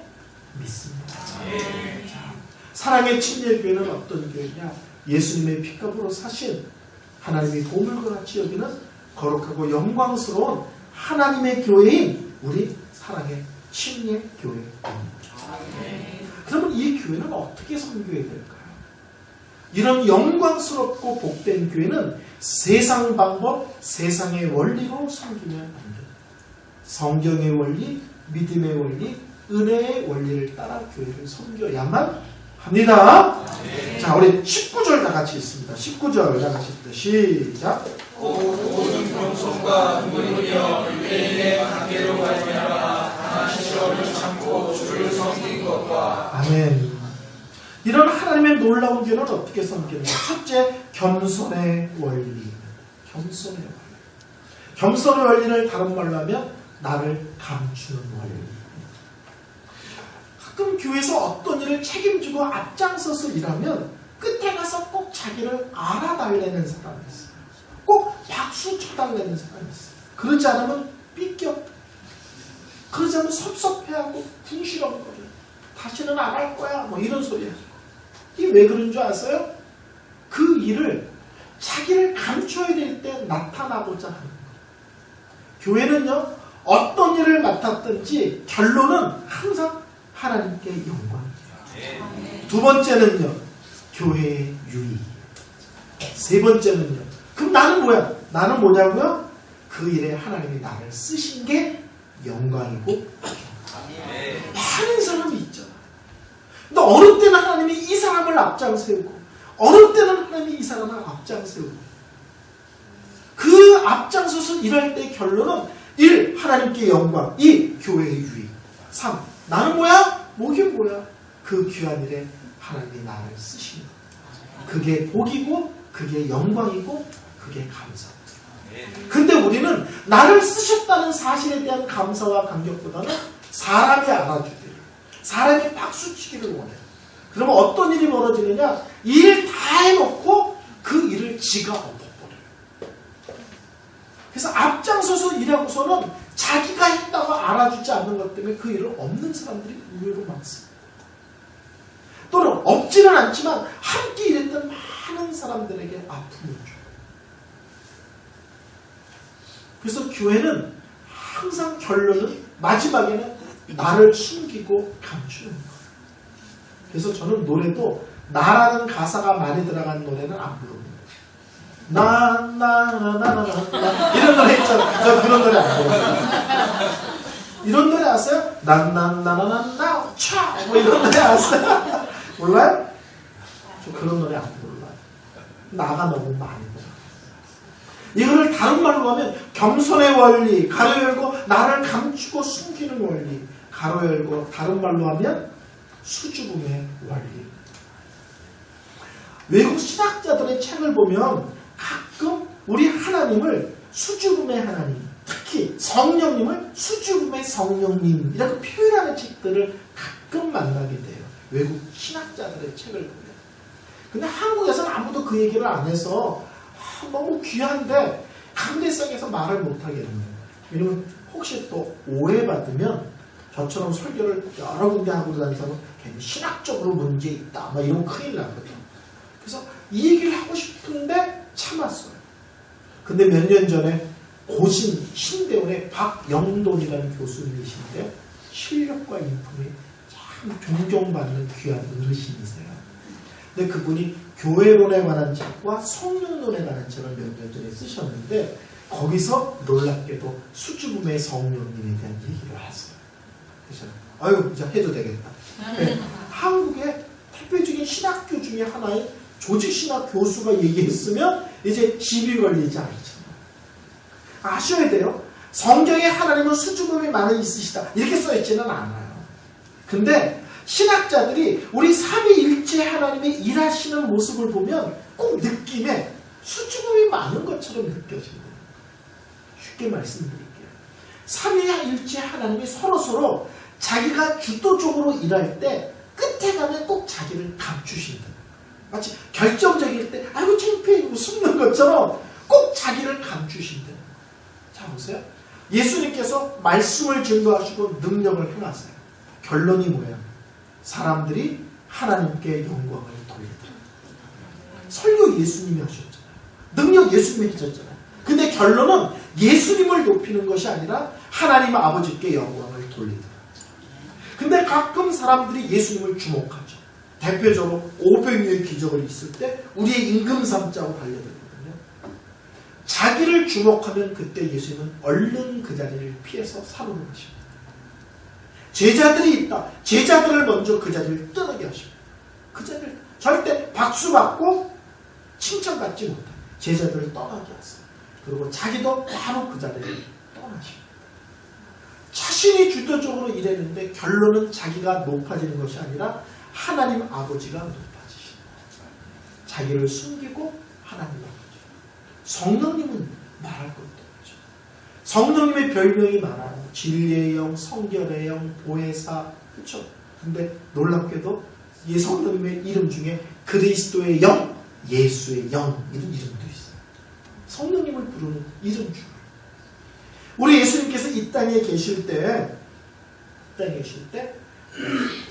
Speaker 1: 믿습니다. 자, 사랑의 침례교회는 어떤 교회냐? 예수님의 피값으로 사신 하나님이 보물과같이 여기는 거룩하고 영광스러운 하나님의 교회인 우리 사랑의 침례교회입니다. 그러면 이 교회는 어떻게 섬겨야 될까요? 이런 영광스럽고 복된 교회는 세상 방법, 세상의 원리로 섬기면 안 돼요. 성경의 원리, 믿음의 원리, 은혜의 원리를 따라 교회를 섬겨야만 합니다. 자, 우리 19절 다 같이 있습니다. 19절 다 같이 있습니다. 시작.
Speaker 2: 모든 겸손과 눈물이여 유대인의 관계로 말미암아 당한 시험을 참고 주를 섬긴 것과
Speaker 1: 아멘. 이런 하나님의 놀라운 교회는 어떻게 섬기는가? 첫째, 겸손의 원리. 겸손의 원리. 겸손의 원리를 다른 말로 하면 나를 감추는 원리. 가끔 교회에서 어떤 일을 책임지고 앞장서서 일하면 끝에 가서 꼭 자기를 알아달라는 사람이 있어요. 꼭 박수 쳐달라는 사람이 있어요. 그러지 않으면 삐껴. 그러지 않으면 섭섭해하고 궁시렁거려. 다시는 안 할 거야. 뭐 이런 소리 하고. 이게 왜 그런 줄 아세요? 그 일을 자기를 감춰야 될 때 나타나고자 하는 거예요. 교회는요, 어떤 일을 맡았든지 결론은 항상 하나님께 영광이에요. 두 번째는요, 교회의 유의. 세 번째는요, 그럼 나는 뭐야? 나는 뭐냐고요? 그 일에 하나님이 나를 쓰신 게 영광이고 많은 사람이 있잖아. 근데 어느 때는 하나님이 이 사람을 앞장세우고 어느 때는 하나님이 이 사람을 앞장세우고 그 앞장서서 일할 때 결론은 1. 하나님께 영광 2. 교회의 유의 3. 나는 뭐야? 이게 뭐야? 그 귀한 일에 하나님이 나를 쓰신 것. 그게 복이고 그게 영광이고 그게 감사. 근데 우리는 나를 쓰셨다는 사실에 대한 감사와 감격보다는 사람이 알아주기를, 사람이 박수치기를 원해요. 그러면 어떤 일이 벌어지느냐? 일 다 해놓고 그 일을 지가 엎어버려요. 그래서 앞장서서 일하고서는 자기가 했다고 알아주지 않는 것 때문에 그 일을 없는 사람들이 의외로 많습니다. 또는 없지는 않지만 함께 일했던 많은 사람들에게 아픔을 줘요. 그래서 교회는 항상 결론은 마지막에는 나를 숨기고 감추는 거예요. 그래서 저는 노래도 나라는 가사가 많이 들어간 노래는 안 부릅니다. 나 이런 노래 있잖아요. 저 그런 노래 안 부릅니다. 이런 노래 아세요? 나나나나나나 차 뭐 이런 노래 아세요? 몰라요? 저 그런 노래 안 불러요. 나가 너무 많이 들어요. 이거를 다른 말로 하면 겸손의 원리, 가로 열고 나를 감추고 숨기는 원리, 가로 열고 다른 말로 하면 수줍음의 원리. 외국 신학자들의 책을 보면 가끔 우리 하나님을 수줍음의 하나님, 특히 성령님을 수줍음의 성령님 이렇게 표현하는 책들을 가끔 만나게 돼요. 외국 신학자들의 책을 보면. 근데 한국에서는 아무도 그 얘기를 안 해서 너무 귀한데 강대성에서 말을 못하겠네요. 왜냐면 혹시 또 오해받으면 저처럼 설교를 여러 군데 하고 다니는 사람은 괜히 신학적으로 문제 있다 막 이런 큰일 나거든요. 그래서 이 얘기를 하고 싶은데 참았어요. 근데 몇 년 전에 고신 신대원의 박영돈이라는 교수님이신데 실력과 인품이 참 존경받는 귀한 어르신이세요. 근데 그분이 교회론에 관한 책과 성령론에 관한 책을 몇 년 전에 쓰셨는데 거기서 놀랍게도 수줍음의 성령님에 대한 얘기를 하세요. 그래서 아유 이제 해도 되겠다. 네. 한국의 대표적인 신학교 중에 하나인 조직신학 교수가 얘기했으면 이제 시비 걸리지 않잖아요. 아셔야 돼요. 성경에 하나님은 수줍음이 많이 있으시다 이렇게 써있지는 않아요. 근데 신학자들이 우리 삼위일체 하나님의 일하시는 모습을 보면 꼭 느낌에 수줍음이 많은 것처럼 느껴집니다. 쉽게 말씀드릴게요. 삼위일체 하나님이 서로서로 자기가 주도적으로 일할 때 끝에 가면 꼭 자기를 감추신다. 마치 결정적일 때 아이고 창피해 숨는 것처럼 꼭 자기를 감추신다. 자 보세요. 예수님께서 말씀을 증거하시고 능력을 행하세요. 결론이 뭐예요? 사람들이 하나님께 영광을 돌리더라. 설교 예수님이 하셨잖아요. 능력 예수님이 하셨잖아요. 근데 결론은 예수님을 높이는 것이 아니라 하나님 아버지께 영광을 돌리더라. 근데 가끔 사람들이 예수님을 주목하죠. 대표적으로 500명의 기적을 있을 때 우리의 임금삼자고 달려들거든요. 자기를 주목하면 그때 예수님은 얼른 그 자리를 피해서 사르는 것입니다. 제자들이 있다. 제자들을 먼저 그 자리를 떠나게 하십니다. 그 자리를 절대 박수 받고 칭찬받지 못해. 제자들을 떠나게 하세요. 그리고 자기도 바로 그 자리를 떠나십니다. 자신이 주도적으로 일했는데 결론은 자기가 높아지는 것이 아니라 하나님 아버지가 높아지십니다. 자기를 숨기고 하나님 아버지. 성령님은 말할 것도 없죠. 성령님의 별명이 많아요. 진리의 영, 성결의 영, 보혜사. 그렇죠? 근데 놀랍게도 이 성령님의 이름 중에 그리스도의 영, 예수의 영 이런 이름도 있어요. 성령님을 부르는 이름 중. 우리 예수님께서 이 땅에 계실 때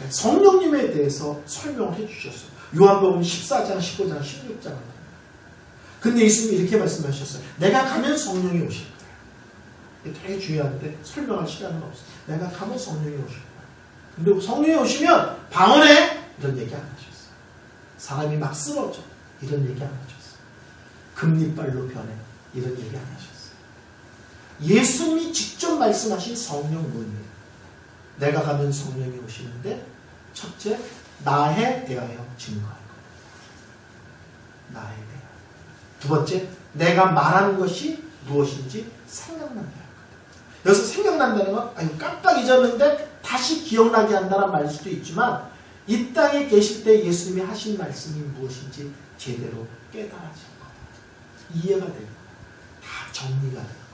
Speaker 1: 성령님에 대해서 설명을 해주셨어요. 요한복음 14장, 15장, 16장을. 근데 예수님이 이렇게 말씀하셨어요. 내가 가면 성령이 오실 거예요. 이게 되게 중요한데 설명할 시간은 없어요. 내가 가면 성령이 오실 거예요. 근데 성령이 오시면 방언해! 이런 얘기 안 하셨어요. 사람이 막 쓰러져. 이런 얘기 안 하셨어요. 금리빨로 변해. 이런 얘기 안 하셨어요. 예수님이 직접 말씀하신 성령 뭐예요? 내가 가면 성령이 오시는데 첫째, 나에 대하여 증거할 거예요. 나에 대하여. 두 번째, 내가 말하는 것이 무엇인지 생각나게 할 거예요. 여기서 생각난다는 건 아유 깜빡 잊었는데 다시 기억나게 한다는 말일 수도 있지만 이 땅에 계실 때 예수님이 하신 말씀이 무엇인지 제대로 깨달아질 거예요. 이해가 되고 다 정리가 되는 거예요.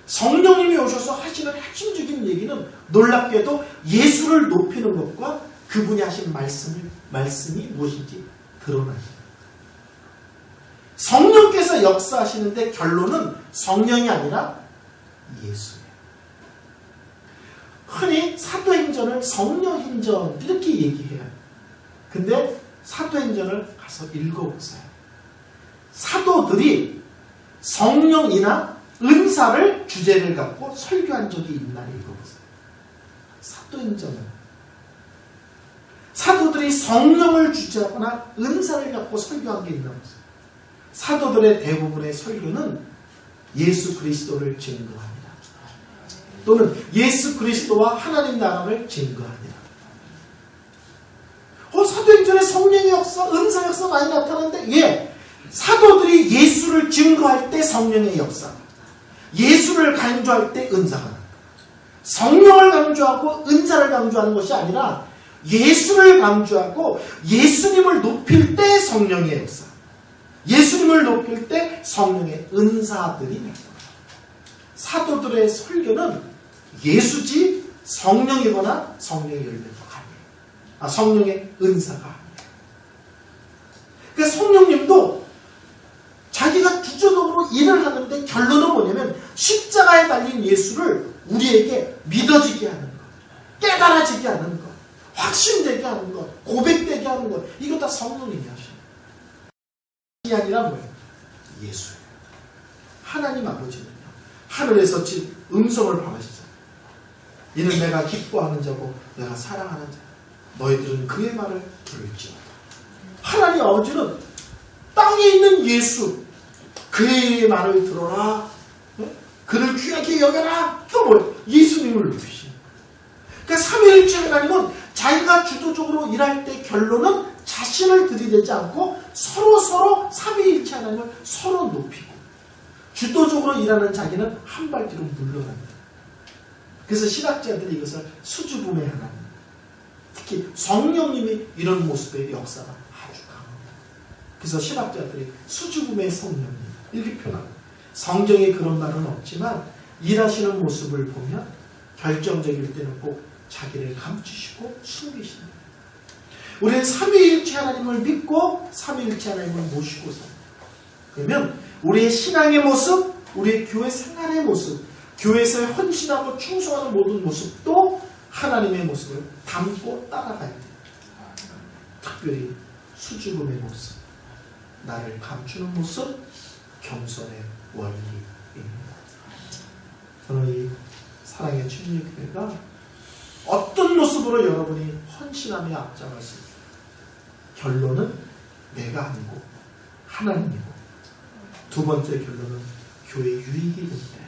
Speaker 1: 성령님이 오셔서 하시는 핵심적인 얘기는 놀랍게도 예수를 높이는 것과 그분이 하신 말씀이 무엇인지 드러나요. 성령께서 역사하시는데 결론은 성령이 아니라 예수예요. 흔히 사도행전을 성령행전 이렇게 얘기해요. 근데 사도행전을 가서 읽어보세요. 사도들이 성령이나 은사를 주제를 갖고 설교한 적이 있나 읽어보세요. 사도행전은 사도들이 성령을 주제하거나 은사를 갖고 설교한 게 있나 보세요. 사도들의 대부분의 설교는 예수 그리스도를 증거합니다. 또는 예수 그리스도와 하나님 나라를 증거합니다. 사도행전에 성령의 역사, 은사 역사 많이 나타나는데 예, 사도들이 예수를 증거할 때 성령의 역사, 예수를 강조할 때 은사가 나타납니다. 성령을 강조하고 은사를 강조하는 것이 아니라 예수를 강조하고 예수님을 높일 때 성령의 역사, 예수님을 높일 때 성령의 은사들이 나타납니다. 사도들의 설교는 예수지 성령이거나 성령의 열매가 아니에요. 성령의 은사가 아니에요. 그러니까 성령님도 자기가 주도적으로 일을 하는데 결론은 뭐냐면 십자가에 달린 예수를 우리에게 믿어지게 하는 것, 깨달아지게 하는 것, 확신되게 하는 것, 고백되게 하는 것, 이거 다 성령님이 하셔요. 자신이 아니라 뭐예요? 예수예요. 하나님 아버지는요, 하늘에서 음성을 받으시잖아요. 이는 내가 기뻐하는 자고 내가 사랑하는 자. 너희들은 그의 말을 들을지어다. 하나님 아버지는 땅에 있는 예수, 그의 말을 들어라. 그를 귀하게 여겨라. 또 뭐예요? 예수님을 높이시는 거예요. 그러니까 삼위일체 하나님은 자기가 주도적으로 일할 때 결론은 자신을 들이대지 않고 서로 삼위일체 하나님을 서로 높이고, 주도적으로 일하는 자기는 한 발 뒤로 물러납니다. 그래서 신학자들이 이것을 수주분의 하나님, 특히 성령님이 이런 모습의 역사가 아주 강합니다. 그래서 신학자들이 수주분의 성령님 이렇게 표현합니다. 성경에 그런 말은 없지만 일하시는 모습을 보면 결정적일 때는 꼭 자기를 감추시고 숨기십니다. 우리는 삼위일체 하나님을 믿고 삼위일체 하나님을 모시고 삽니다. 그러면 우리의 신앙의 모습, 우리의 교회 생활의 모습, 교회에서 헌신하고 충성하는 모든 모습도 하나님의 모습을 담고 따라가야 돼요. 특별히 수줍음의 모습, 나를 감추는 모습, 겸손의 원리입니다. 저는 이 사랑의 침례교회가 어떤 모습으로 여러분이 헌신하며 앞장을 수 있어요. 결론은 내가 아니고 하나님이고, 두 번째 결론은 교회 유익이 된다.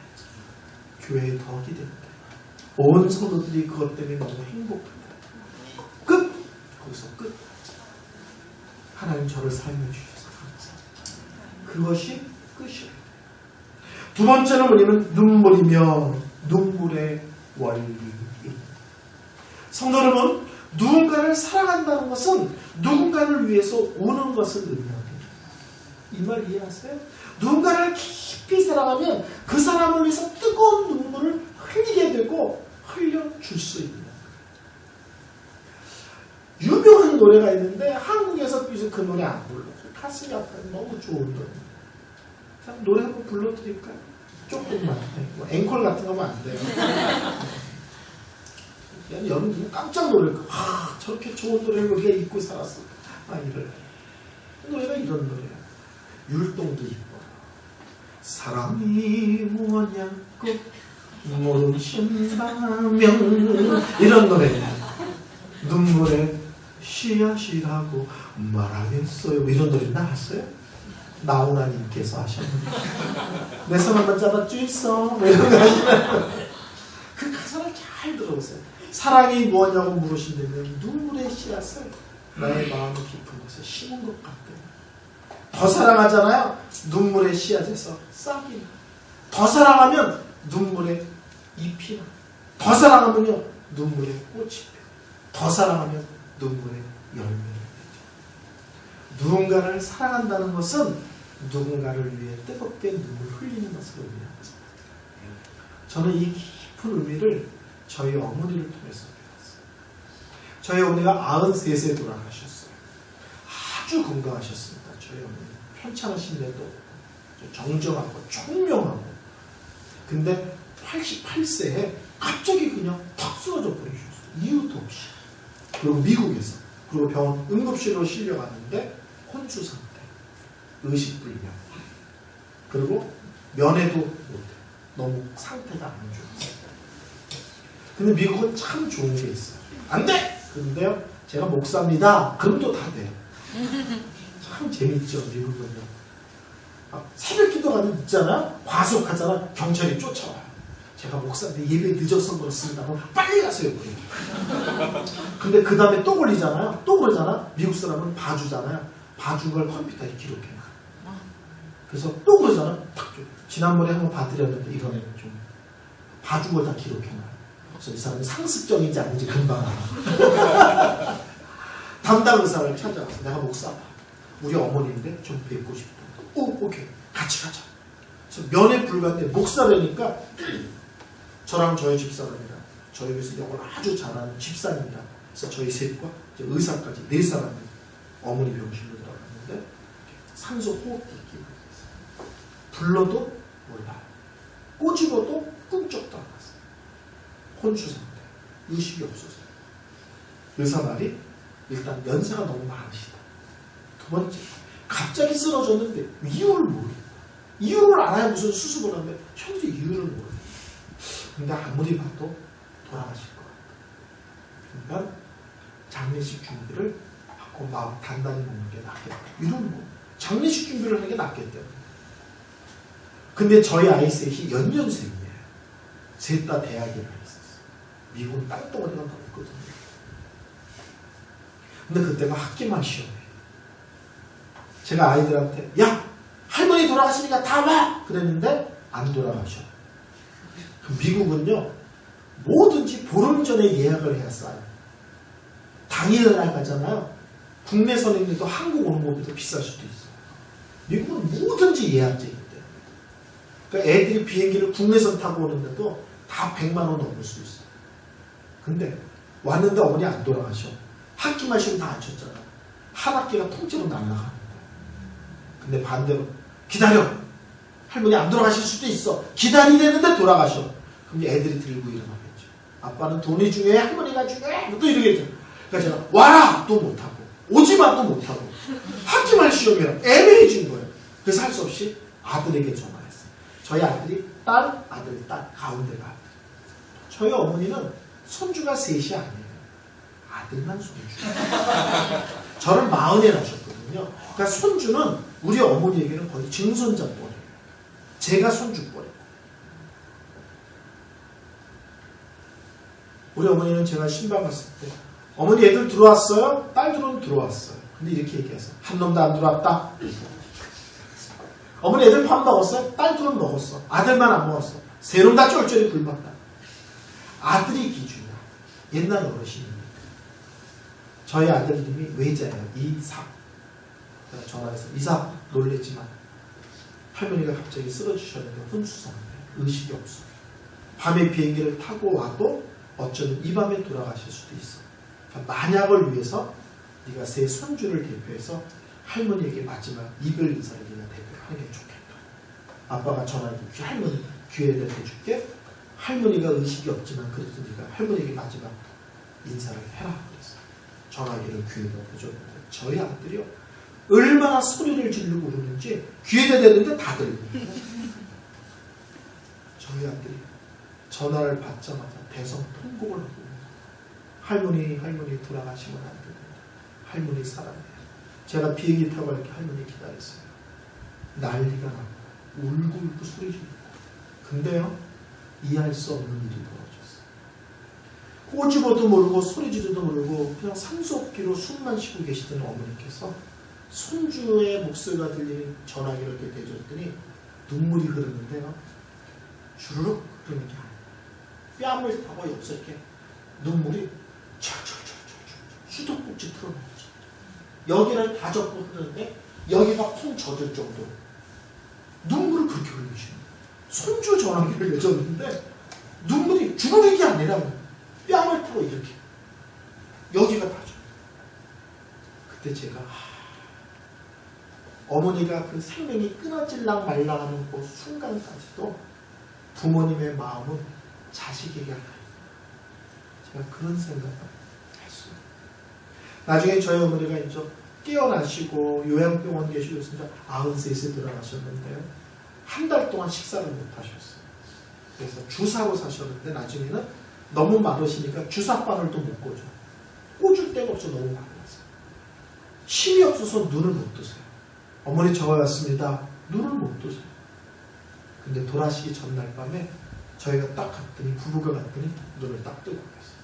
Speaker 1: 교회의 덕이 된다. 온 성도들이 그것 때문에 너무 행복하다. 끝! 거기서 끝. 하나님 저를 사용해 주셔서 감사합니다. 그것이 끝이에요. 두 번째는 뭐냐면 눈물이며 눈물의 원리입니다. 성도 여러분, 누군가를 사랑한다는 것은 누군가를 위해서 우는 것을 의미합니다. 이 말 이해하세요? 누군가를 깊이 사랑하면 그 사람을 위해서 뜨거운 눈물을 흘리게 되고 흘려줄 수 있는 거예요. 유명한 노래가 있는데 한국에서 그 노래 안 불러요. 가슴이 아파요. 너무 좋은 노래. 그냥 노래 한번 불러드릴까요? 조금만. 뭐 앵콜 같은 거 하면 안 돼요. 여러분 깜짝 놀랄 거예요. 저렇게 좋은 노래를 우리가 잊고 살았어. 이럴 노래가 이런 노래야. 율동도 이뻐요. 사랑이 무엇냐고 모르신다면, 이런 노래예요. 눈물에 씨앗이라고 말하겠어요. 이런 노래 나왔어요? 나훈아님께서 하셨는데 내 손 한번 잡아주 있어. 이런 거 하시면 그 가사를 잘 들어보세요. 사랑이 무엇냐고 물으신다면 눈물의 씨앗을 나의 마음 깊은 곳에 심은 것 같아요. 더 사랑하잖아요. 눈물의 씨앗에서 싹이 나. 더 사랑하면 눈물의 잎이 나. 더 사랑하면요 눈물의 꽃이 펴. 더 사랑하면 눈물의 열매를 맺죠. 누군가를 사랑한다는 것은 누군가를 위해 뜨겁게 눈물 흘리는 것을 의미합니다. 저는 이 깊은 의미를 저희 어머니를 통해서 배웠어요. 저희 어머니가 93세 돌아가셨어요. 아주 건강하셨습니다. 저희 어머니 편찮으신데도 정정하고 총명하고, 근데 88세에 갑자기 그냥 탁 쓰러져 버리셨어요. 이유도 없이. 그리고 미국에서, 그리고 병원 응급실로 실려갔는데 혼수 상태, 의식불명, 그리고 면회도 못해. 너무 상태가 안 좋았어요. 근데 미국은 참 좋은 게 있어요. 안 돼! 그런데요, 제가 목사입니다. 그럼 또 다 돼요. 참 재밌죠, 미국은요. 새벽 기도가 있잖아요. 과속하잖아. 경찰이 쫓아와요. 제가 목사인데 예배 늦어서 그렇습니다. 그럼 빨리 가세요. 근데 그 다음에 또 걸리잖아요. 또 그러잖아. 미국 사람은 봐주잖아요. 봐준 걸 컴퓨터에 기록해놔. 그래서 또 그러잖아. 지난번에 한번 봐드렸는데 이번에는 좀 봐준 걸 다 기록해놔. 그래서 이 사람이 상습적인지 아닌지 금방 알아. 담당 의사를 찾아가서 내가 목사 봐. 우리 어머니인데 좀 뵙고 싶다. 오케이. 같이 가자. 그래서 면회 불가인데 목사라니까 저랑 저희 집사람이랑 저희 교회에서 영어를 아주 잘하는 집사님이랑 그래서 저희 셋과 의사까지 4사람이 어머니 병실로 들어갔는데 산소 호흡기 끼고 있어요. 불러도 몰라요. 꼬집어도 꿈쩍도 안 났어요. 혼수 상태. 의식이 없었어요. 의사 말이 일단 연세가 너무 많으시다. 두 번째, 갑자기 쓰러졌는데 이유를 모르겠다. 이유를 알아야 무슨 수습을 하는데 현재 이유를 모르겠다. 근데 아무리 봐도 돌아가실 것 같다. 그러니까 장례식 준비를 하고 마음 단단히 먹는 게 낫겠다. 이런 거. 장례식 준비를 하는 게 낫겠다. 근데 저희 아이 셋이 연년생이에요. 셋 다 대학에 가 있었어요. 미국은 땅덩어리가 넓거든요. 근데 그때가 학기말 시험이에요. 제가 아이들한테 야! 할머니 돌아가시니까 다 와! 그랬는데 안 돌아가셔. 미국은요 뭐든지 보름 전에 예약을 해야 싸요. 당일날 가잖아요. 국내 선행들도 한국 오는 것보다 비쌀 수도 있어요. 미국은 뭐든지 예약제인데 그러니까 애들이 비행기를 국내선 타고 오는데도 다 100만 원 넘을 수 있어요. 근데 왔는데 어머니 안 돌아가셔. 학기만 시험 다 안 쳤잖아. 한 학기가 통째로 날아가는 거야. 근데 반대로 기다려. 할머니 안 돌아가실 수도 있어. 기다리려는데 돌아가셔. 그럼 애들이 들고 일어나겠죠. 아빠는 돈이 중요해? 할머니가 중요해? 또 이러겠죠. 그러니까 제가 와라! 또 못하고 오지마! 또 못하고 학기말 시험이라 애매해진 거예요. 그래서 할 수 없이 아들에게 전화했어요. 저희 아들이 딸, 아들, 딸, 가운데가 아들. 저희 어머니는 손주가 셋이 아니에요. 아들만 손주. 저를 40에 낳으셨거든요. 그러니까 손주는 우리 어머니에게는 거의 증손자뻘이에요. 제가 손주뻘이에요. 우리 어머니는 제가 신방 갔을 때 어머니 애들 들어왔어요? 딸들은 들어왔어요. 근데 이렇게 얘기해서 한 놈도 안 들어왔다. 어머니 애들 밥 먹었어요? 딸들은 먹었어. 아들만 안 먹었어. 세 놈 다 쫄쫄이 굶었다. 아들이 기준이야. 옛날 어르신입니다. 저희 아들 이름이 외자예요. 이삭. 제가 전화해서 이삭 놀랬지만 할머니가 갑자기 쓰러지셨는데 혼수상태예요. 의식이 없어. 밤에 비행기를 타고 와도 어쩌면 이 밤에 돌아가실 수도 있어. 그러니까 만약을 위해서 네가 세 손주를 대표해서 할머니에게 마지막 이별 인사를 네가 대표하는 게 좋겠다. 아빠가 전화해서 할머니 기회를 해줄게. 할머니가 의식이 없지만 그래도 네가 할머니에게 마지막 인사를 해라. 그래서 전화기를 귀에다 대줬는데 저희 아들이요. 얼마나 소리를 지르고 그러는지 귀에다 대는데 다 들려요. 저희 아들이 전화를 받자마자 대성통곡을 하고 할머니 돌아가시면 안 됩니다. 할머니 사랑해요. 제가 비행기 타고 이렇게 할머니 기다렸어요. 난리가 나고 울고 소리 지르고. 근데요 이해할 수 없는 일이 벌어졌어요. 꼬집어도 모르고 소리 지르도 모르고 그냥 산소호흡기로 숨만 쉬고 계시던 어머니께서 손주의 목소리가 들리는 전화기를 이렇게 대줬더니 눈물이 흐르는데요. 주르륵 흐르는 게 아니에요. 뺨을 타고 옆서 이렇게 눈물이 철철철철철 수도꼭지 틀어놓지. 여기를 다 접고 흐르는데 여기가 콩 젖을 정도로 눈물을 그렇게 흘리시는 거예요. 손주 전화기를 내줬는데 눈물이 주르륵이 아니라 뺨을 타고 이렇게 여기가 다 젖. 그때 제가 어머니가 그 생명이 끊어질랑 말랑하는 그 순간까지도 부모님의 마음은 자식에게 가요. 제가 그런 생각을 했어요. 나중에 저희 어머니가 이제 깨어나시고 요양병원 계시고 있으니까 93세 돌아가셨는데요. 한 달 동안 식사를 못 하셨어요. 그래서 주사로 사셨는데 나중에는 너무 많으시니까 주사바늘도 못 꽂아요. 꽂을 데가 없어 너무 많아서. 힘이 없어서 눈을 못 뜨세요. 어머니 저와 왔습니다. 눈을 못 뜨세요. 근데 돌아가시기 전날 밤에 저희가 딱 갔더니 부부가 갔더니 눈을 딱 뜨고 계세요.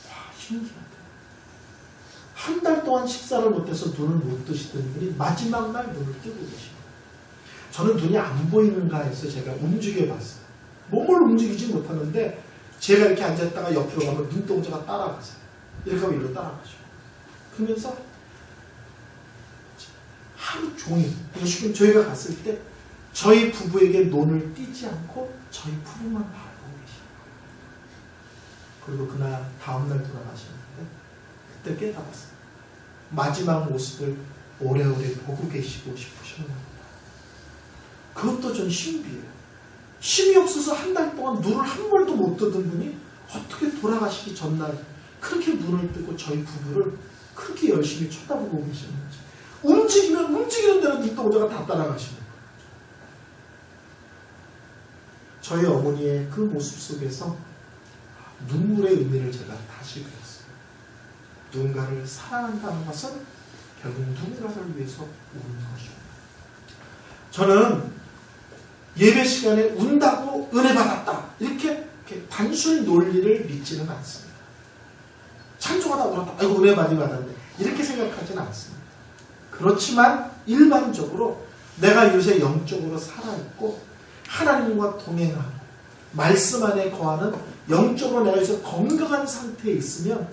Speaker 1: 와 신기하다. 한 달 동안 식사를 못해서 눈을 못 뜨시던 분이 마지막 날 눈을 뜨고 계십니다. 저는 눈이 안 보이는가 해서 제가 움직여봤어요. 몸을 움직이지 못하는데 제가 이렇게 앉았다가 옆으로 가면 눈동자가 따라가세요. 이렇게 하면 이리로 따라가죠. 그러면서 하루 종일 지금 저희가 갔을 때 저희 부부에게 눈을 띄지 않고 저희 부부만 바라보고 계십니다. 그리고 그날 다음날 돌아가셨는데 그때 깨달았어요. 마지막 모습을 오래오래 보고 계시고 싶으셨나. 그것도 전 신비해요. 힘이 없어서 한 달 동안 눈을 한 번도 못 뜨던 분이 어떻게 돌아가시기 전날 그렇게 눈을 뜨고 저희 부부를 그렇게 열심히 쳐다보고 계셨는지 움직이면 움직이는 대로 눈동자가 다 따라가시는 거예요. 저희 어머니의 그 모습 속에서 눈물의 의미를 제가 다시 배웠어요. 누군가를 사랑한다는 것은 결국 누군가를 위해서 우는 것입니다. 저는 예배 시간에 운다고 은혜 받았다 이렇게 단순 논리를 믿지는 않습니다. 찬송하다 울었다, 아이고 은혜 많이 받았네 이렇게 생각하지는 않습니다. 그렇지만 일반적으로 내가 요새 영적으로 살아있고 하나님과 동행하고 말씀 안에 거하는 영적으로 내가 요새 건강한 상태에 있으면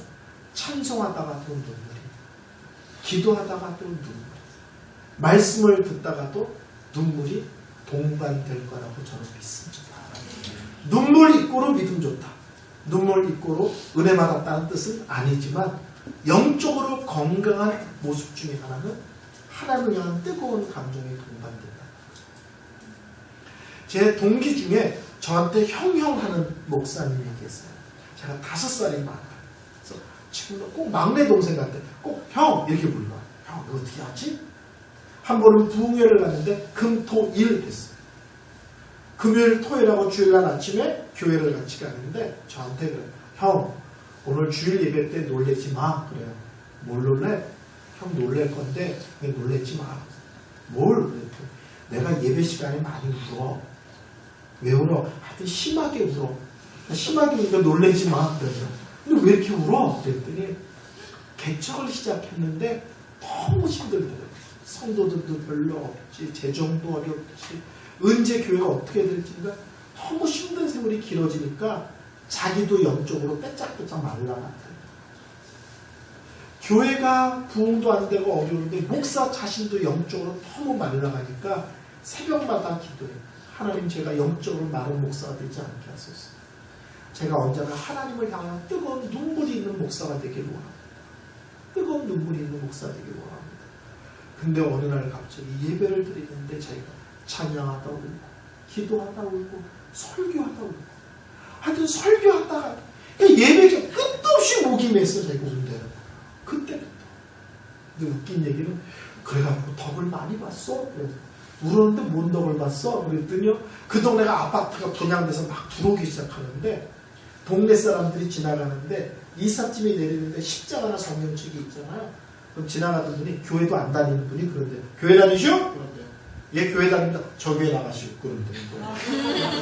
Speaker 1: 찬송하다가도 눈물이, 기도하다가도 눈물이, 말씀을 듣다가도 눈물이 동반될 거라고 저는 믿습니다. 눈물 있고로 믿음 좋다. 눈물 있고로 은혜 받았다는 뜻은 아니지만 영적으로 건강한 모습 중에 하나는 하나님을 향한 뜨거운 감정이 동반된다. 제 동기 중에 저한테 형형하는 목사님이 계세요. 제가 5살이 많아요. 그래서 지금도 꼭 막내 동생한테 꼭 형 이렇게 불러요. 형 이거 어떻게 하지? 한 번은 부흥회를 갔는데 금, 토, 일 했어요. 금요일, 토요일하고 주일날 아침에 교회를 같이 가는데 저한테 그래요. 형 오늘 주일 예배 때 놀래지 마. 그래요. 뭘 놀래? 형 놀랄 건데 왜 놀래지 마. 뭘? 그랬더니 내가 예배 시간에 많이 울어. 왜 울어? 하여튼 심하게 울어. 심하게 우니까 놀래지 마. 그래서 근데 왜 이렇게 울어? 그랬더니 개척을 시작했는데 너무 힘들더라고요. 성도들도 별로 없지, 재정도 어렵지, 언제 교회가 어떻게 될지가 너무 힘든 세월이 길어지니까 자기도 영적으로 빼짝빼짝 말라갔어요. 교회가 부흥도 안 되고 어려운데 목사 자신도 영적으로 너무 말라가니까 새벽마다 기도해요. 하나님 제가 영적으로 마른 목사가 되지 않게 하소서. 제가 언제나 하나님을 향한 뜨거운 눈물이 있는 목사가 되기를 원합니다. 뜨거운 눈물이 있는 목사가 되기를 원합니다. 근데 어느 날 갑자기 예배를 드리는데 자기가 찬양하다 울고 기도하다 울고 설교하다 울고 하여튼 설교하다가 예배가 끝도 없이 목이 맸어. 자기가 운대요. 그때부터. 근데 웃긴 얘기는 그래가지고 덕을 많이 봤어? 울었는데 뭔 덕을 봤어? 그랬더니 그 동네가 아파트가 분양돼서 막 들어오기 시작하는데 동네 사람들이 지나가는데 이삿짐이 내리는데 십자가나 성경책이 있잖아요. 그럼 지나가던 분이 교회도 안 다니는 분이 그런데 교회 다니시오? 그런데요. 예 교회 다닙니다. 저 교회 나가시오. 그런데요.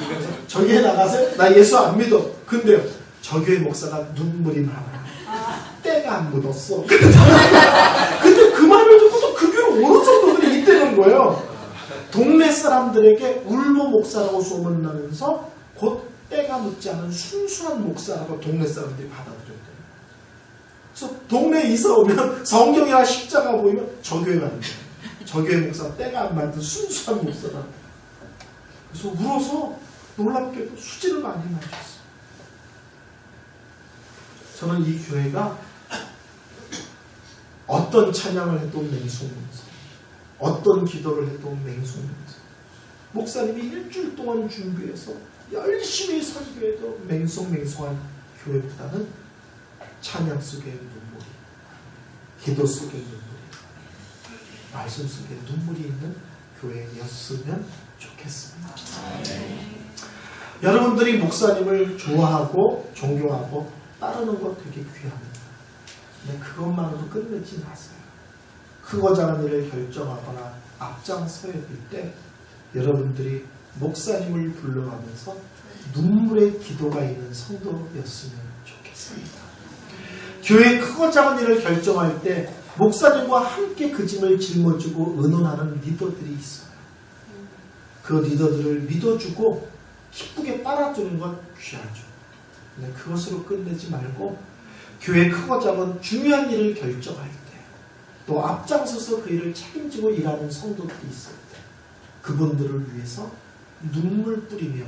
Speaker 1: 그래서 저 교회 나가세요? 나 예수 안 믿어. 근데요. 저 교회 목사가 눈물이 많아. 때가 안 묻었어. 근데 그 말을 듣고도 그 교회로 오는 정도들이 있다는 거예요. 동네 사람들에게 울모 목사라고 소문나면서 곧 때가 묻지 않은 순수한 목사라고 동네 사람들이 받아들였대요. 그래서 동네에 이사 오면 성경이나 십자가 보이면 저 교회 가는 거예요. 저 교회 목사가 때가 안 맞는 순수한 목사다. 그래서 울어서 놀랍게도 수지를 많이 마셨어요. 저는 이 교회가 어떤 찬양을 해도 맹송면서 어떤 기도를 해도 맹송면서 목사님이 일주일 동안 준비해서 열심히 설교해도 맹송맹송한 교회보다는 찬양 속에 눈물이, 기도 속에 눈물이, 말씀 속에 눈물이 있는 교회였으면 좋겠습니다. 여러분들이 목사님을 좋아하고 존경하고 따르는 것 되게 귀합니다. 근데 그것만으로 끝내지 마세요. 크고 작은 일을 결정하거나 앞장서야 될 때 여러분들이 목사님을 불러가면서 눈물의 기도가 있는 성도였으면 좋겠습니다. 교회 크고 작은 일을 결정할 때 목사님과 함께 그 짐을 짊어지고 의논하는 리더들이 있어요. 그 리더들을 믿어주고 기쁘게 따라주는 건 귀하죠. 근데 그것으로 끝내지 말고 교회 크고 작은 중요한 일을 결정할 때 또 앞장서서 그 일을 책임지고 일하는 성도들이 있을 때 그분들을 위해서 눈물 뿌리며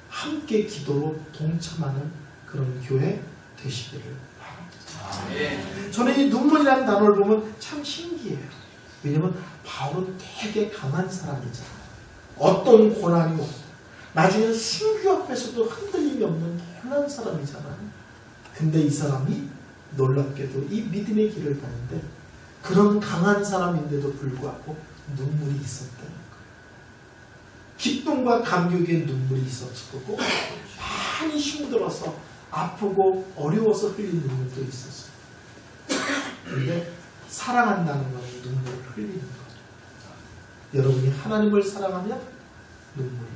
Speaker 1: 함께 기도로 동참하는 그런 교회 되시기를 바랍니다. 저는 이 눈물이라는 단어를 보면 참 신기해요. 왜냐하면 바울은 되게 강한 사람이잖아요. 어떤 고난이 오고 나중에 순교 앞에서도 흔들림이 없는 놀란 사람이잖아요. 근데 이 사람이 놀랍게도 이 믿음의 길을 가는데 그런 강한 사람인데도 불구하고 눈물이 있었다는 거예요. 기쁨과 감격의 눈물이 있었을 거고 많이 힘들어서 아프고 어려워서 흘린 눈물도 있었어요. 그런데 사랑한다는 건 눈물을 흘리는 거예요. 여러분이 하나님을 사랑하면 눈물이,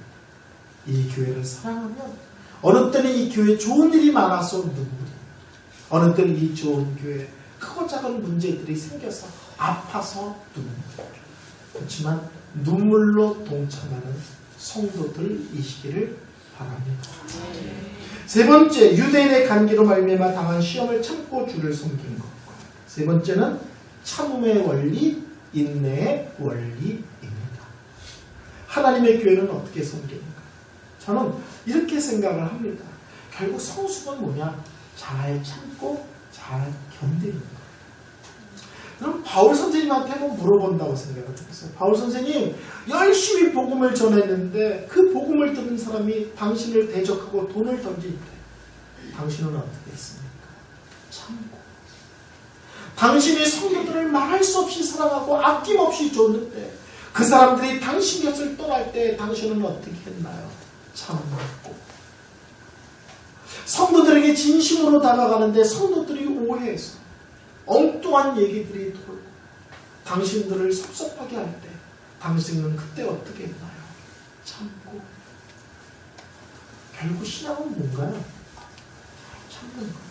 Speaker 1: 이 교회를 사랑하면 어느 때는 이 교회에 좋은 일이 많아서 눈물이, 어느 때는 이 좋은 교회에 크고 작은 문제들이 생겨서 아파서 눈물. 그렇지만 눈물로 동참하는 성도들이시기를 바랍니다. 세 번째, 유대인의 간기로 말미암아 당한 시험을 참고 주를 섬긴 것과, 세 번째는 참음의 원리, 인내의 원리입니다. 하나님의 교회는 어떻게 섬기는가? 저는 이렇게 생각을 합니다. 결국 성숙은 뭐냐? 잘 참고 잘 견디는 거예요. 그럼 바울 선생님한테 한번 물어본다고 생각을 했어요. 바울 선생님, 열심히 복음을 전했는데 그 복음을 듣는 사람이 당신을 대적하고 돈을 던질 때 당신은 어떻게 했습니까? 참고. 당신의 성도들을 말할 수 없이 사랑하고 아낌없이 줬는데 그 사람들이 당신 곁을 떠날 때 당신은 어떻게 했나요? 참고. 성도들에게 진심으로 다가가는데 성도들이 오해해서 엉뚱한 얘기들이 돌고 당신들을 섭섭하게 할 때 당신은 그때 어떻게 했나요? 참고. 결국 신앙은 뭔가요? 참는 거예요.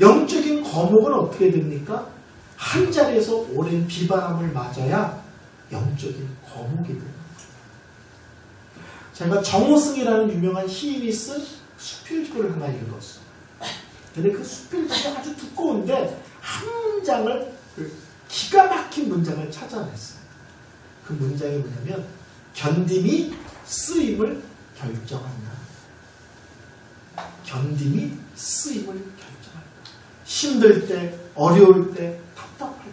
Speaker 1: 영적인 거목은 어떻게 됩니까? 한 자리에서 오랜 비바람을 맞아야 영적인 거목이 됩니다. 제가 정호승이라는 유명한 시인이 쓴 수필집을 하나 읽었어요. 근데 그 수필집이 아주 두꺼운데 한 문장을, 기가 막힌 문장을 찾아냈어요. 그 문장이 뭐냐면 견딤이 쓰임을 결정한다. 견딤이 쓰임을 결정한다. 힘들 때, 어려울 때, 답답할 때,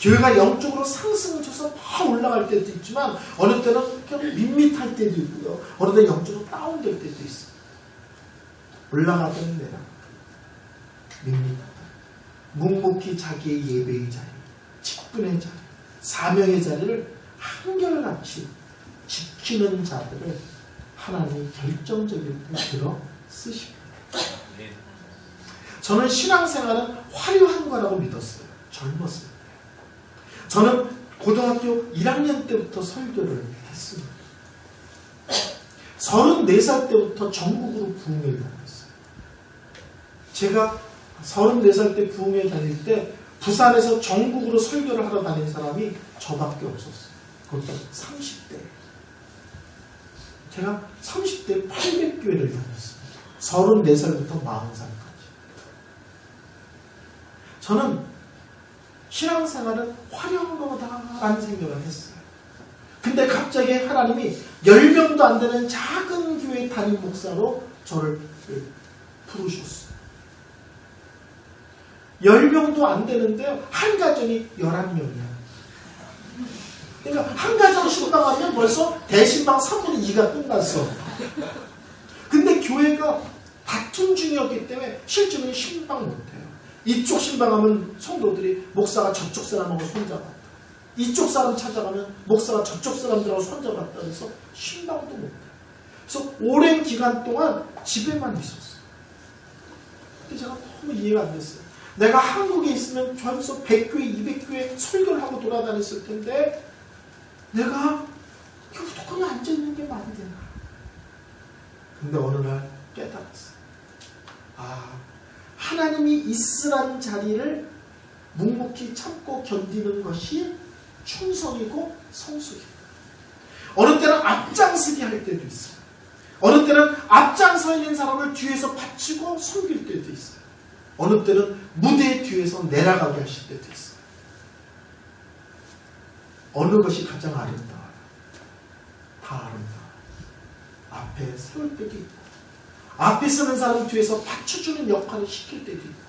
Speaker 1: 교회가 영적으로 상승을 쳐서 막 올라갈 때도 있지만 어느 때는 그냥 밋밋할 때도 있고요. 어느 때는 영적으로 다운될 때도 있어요. 올라가던 내려 밋밋하다. 묵묵히 자기의 예배의 자리, 직분의 자리, 사명의 자리를 한결같이 지키는 자들을 하나님이 결정적일 때 들어 쓰십니다. 저는 신앙생활은 화려한 거라고 믿었어요. 젊었을 때. 저는 고등학교 1학년 때부터 설교를 했습니다. 34살 때부터 전국으로 부흥회를 다녔어요. 제가 34살 때 부흥회 다닐 때 부산에서 전국으로 설교를 하러 다닌 사람이 저밖에 없었어요. 그것도 30대. 제가 30대 800교회를 다녔어요. 34살부터 40살까지. 저는 신앙생활은 화려한 거다라는 생각을 했어요. 근데 갑자기 하나님이 10명도 안 되는 작은 교회 담임 목사로 저를 부르셨어요. 10명도 안 되는데 한 가정이 11명이야. 그러니까 한 가정 신방하면 벌써 대신방 3분의 2가 끝났어. 근데 교회가 다툼 중이었기 때문에 실제로는 신방 못해요. 이쪽 신방하면 성도들이 목사가 저쪽 사람하고 손잡았다. 이쪽 사람 찾아가면 목사가 저쪽 사람들하고 손잡았다. 그래서 신방도 못해요. 그래서 오랜 기간 동안 집에만 있었어요. 근데 제가 너무 이해가 안 됐어요. 내가 한국에 있으면 전서 100교회, 200교회 설교를 하고 돌아다녔을 텐데 내가 교도관에 앉아있는 게 말이 되나. 근데 어느 날 깨달았어요. 하나님이 있으란 자리를 묵묵히 참고 견디는 것이 충성이고 성숙이다. 어느 때는 앞장서게 할 때도 있어요. 어느 때는 앞장서 있는 사람을 뒤에서 받치고 섬길 때도 있어요. 어느 때는 무대 뒤에서 내려가게 하실 때도 있어요. 어느 것이 가장 아름다워요? 다 아름다워요. 앞에 세울 때도 있고 앞에 서는 사람 뒤에서 받쳐주는 역할을 시킬 때도 있고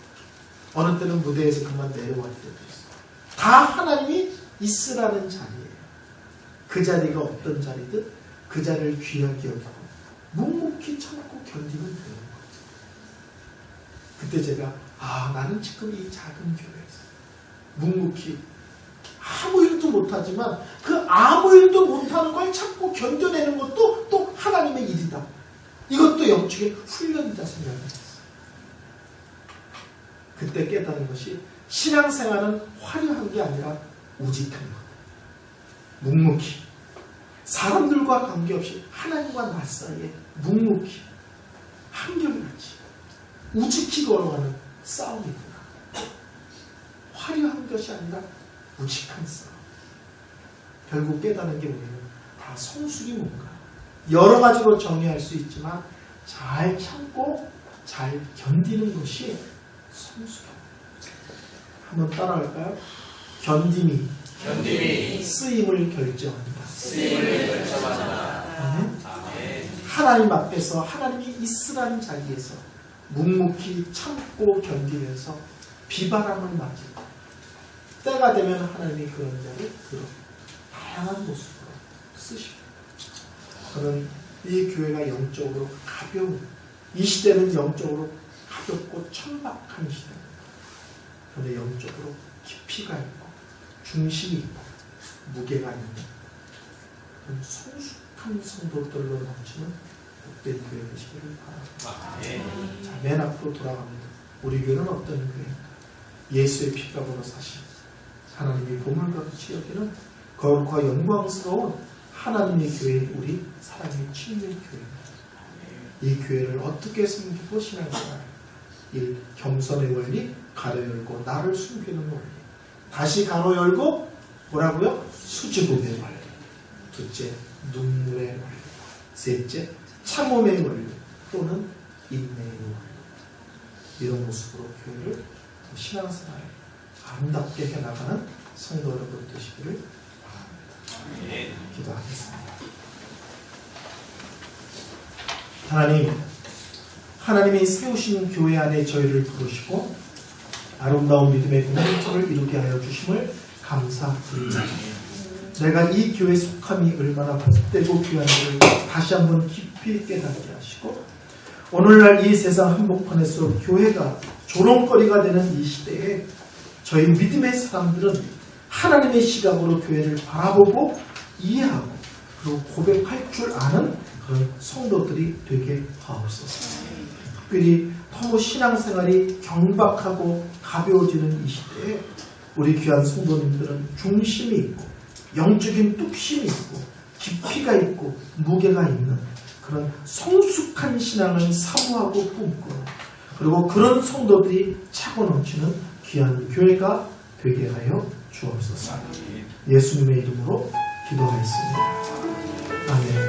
Speaker 1: 어느 때는 무대에서 그만 내려갈 때도 있어요. 다 하나님이 있으라는 자리예요. 그 자리가 어떤 자리든 그 자리를 귀하게 여기고 묵묵히 참고 견디면 되는 거죠. 그때 제가 나는 지금 이 작은 교회에서 묵묵히 아무 일도 못하지만 그 아무 일도 못하는 걸 참고 견뎌내는 것도 또 하나님의 일이다. 이것도 영적인 훈련이다 생각했어요. 그때 깨닫는 것이 신앙생활은 화려한 게 아니라 우직한 것. 묵묵히 사람들과 관계없이 하나님과 나 사이에 묵묵히 한결같이 우직히 걸어가는 싸움이구나. 화려한 것이 아니라 우직한 싸움. 결국 깨닫는 게 우리는 다 성숙이 뭔가 여러 가지로 정의할 수 있지만 잘 참고 잘 견디는 것이 성숙입니다. 한번 따라할까요? 견딤이 쓰임을 결정한다. 하나님 앞에서 하나님이 있으라는 자리에서 묵묵히 참고 견디면서 비바람을 맞이고 때가 되면 하나님이 그런 자를 다양한 모습으로 쓰십니다. 저는 이 교회가 영적으로 가벼운, 이 시대는 영적으로 가볍고 천박한 시대입니다. 그런데 영적으로 깊이가 있고 중심이 있고 무게가 있는 그런 성숙한 성도들로 넘치는 복된 교회 되시기를 바랍니다. 자, 맨 앞으로 돌아갑니다. 우리 교회는 어떤 교회인가? 예수의 피값으로 사신 하나님이 보물같이 여기는 거룩과 영광스러운 하나님의 교회인 우리 사랑의 친밀 교회입니다. 이 교회를 어떻게 섬기고 신앙생활, 일 겸손의 원리, 가로 열고 나를 숨기는 원리, 다시 가로 열고 뭐라고요? 수줍음의 원리, 둘째 눈물의 원리, 셋째 참음의 원리 또는 인내의 원리. 이런 모습으로 교회를 신앙생활을 아름답게 해나가는 성도 여러분 되시기를 바랍니다. 기도하겠습니다. 하나님이 세우신 교회 안에 저희를 부르시고 아름다운 믿음의 공동체를 이루게 하여 주심을 감사드립니다. 내가 이 교회 속함이 얼마나 복되고 귀한지를 다시 한번 깊이 깨닫게 하시고 오늘날 이 세상 한복판에서 교회가 조롱거리가 되는 이 시대에 저희 믿음의 사람들은 하나님의 시각으로 교회를 바라보고 이해하고 그리고 고백할 줄 아는 그런 성도들이 되게 하옵소서. 특별히 너무 신앙생활이 경박하고 가벼워지는 이 시대에 우리 귀한 성도님들은 중심이 있고 영적인 뚝심이 있고 깊이가 있고 무게가 있는 그런 성숙한 신앙을 사모하고 꿈꾸는 그리고 그런 성도들이 차고 넘치는 귀한 교회가 되게 하여 주옵소서. 예수님의 이름으로 기도하였습니다. 아멘.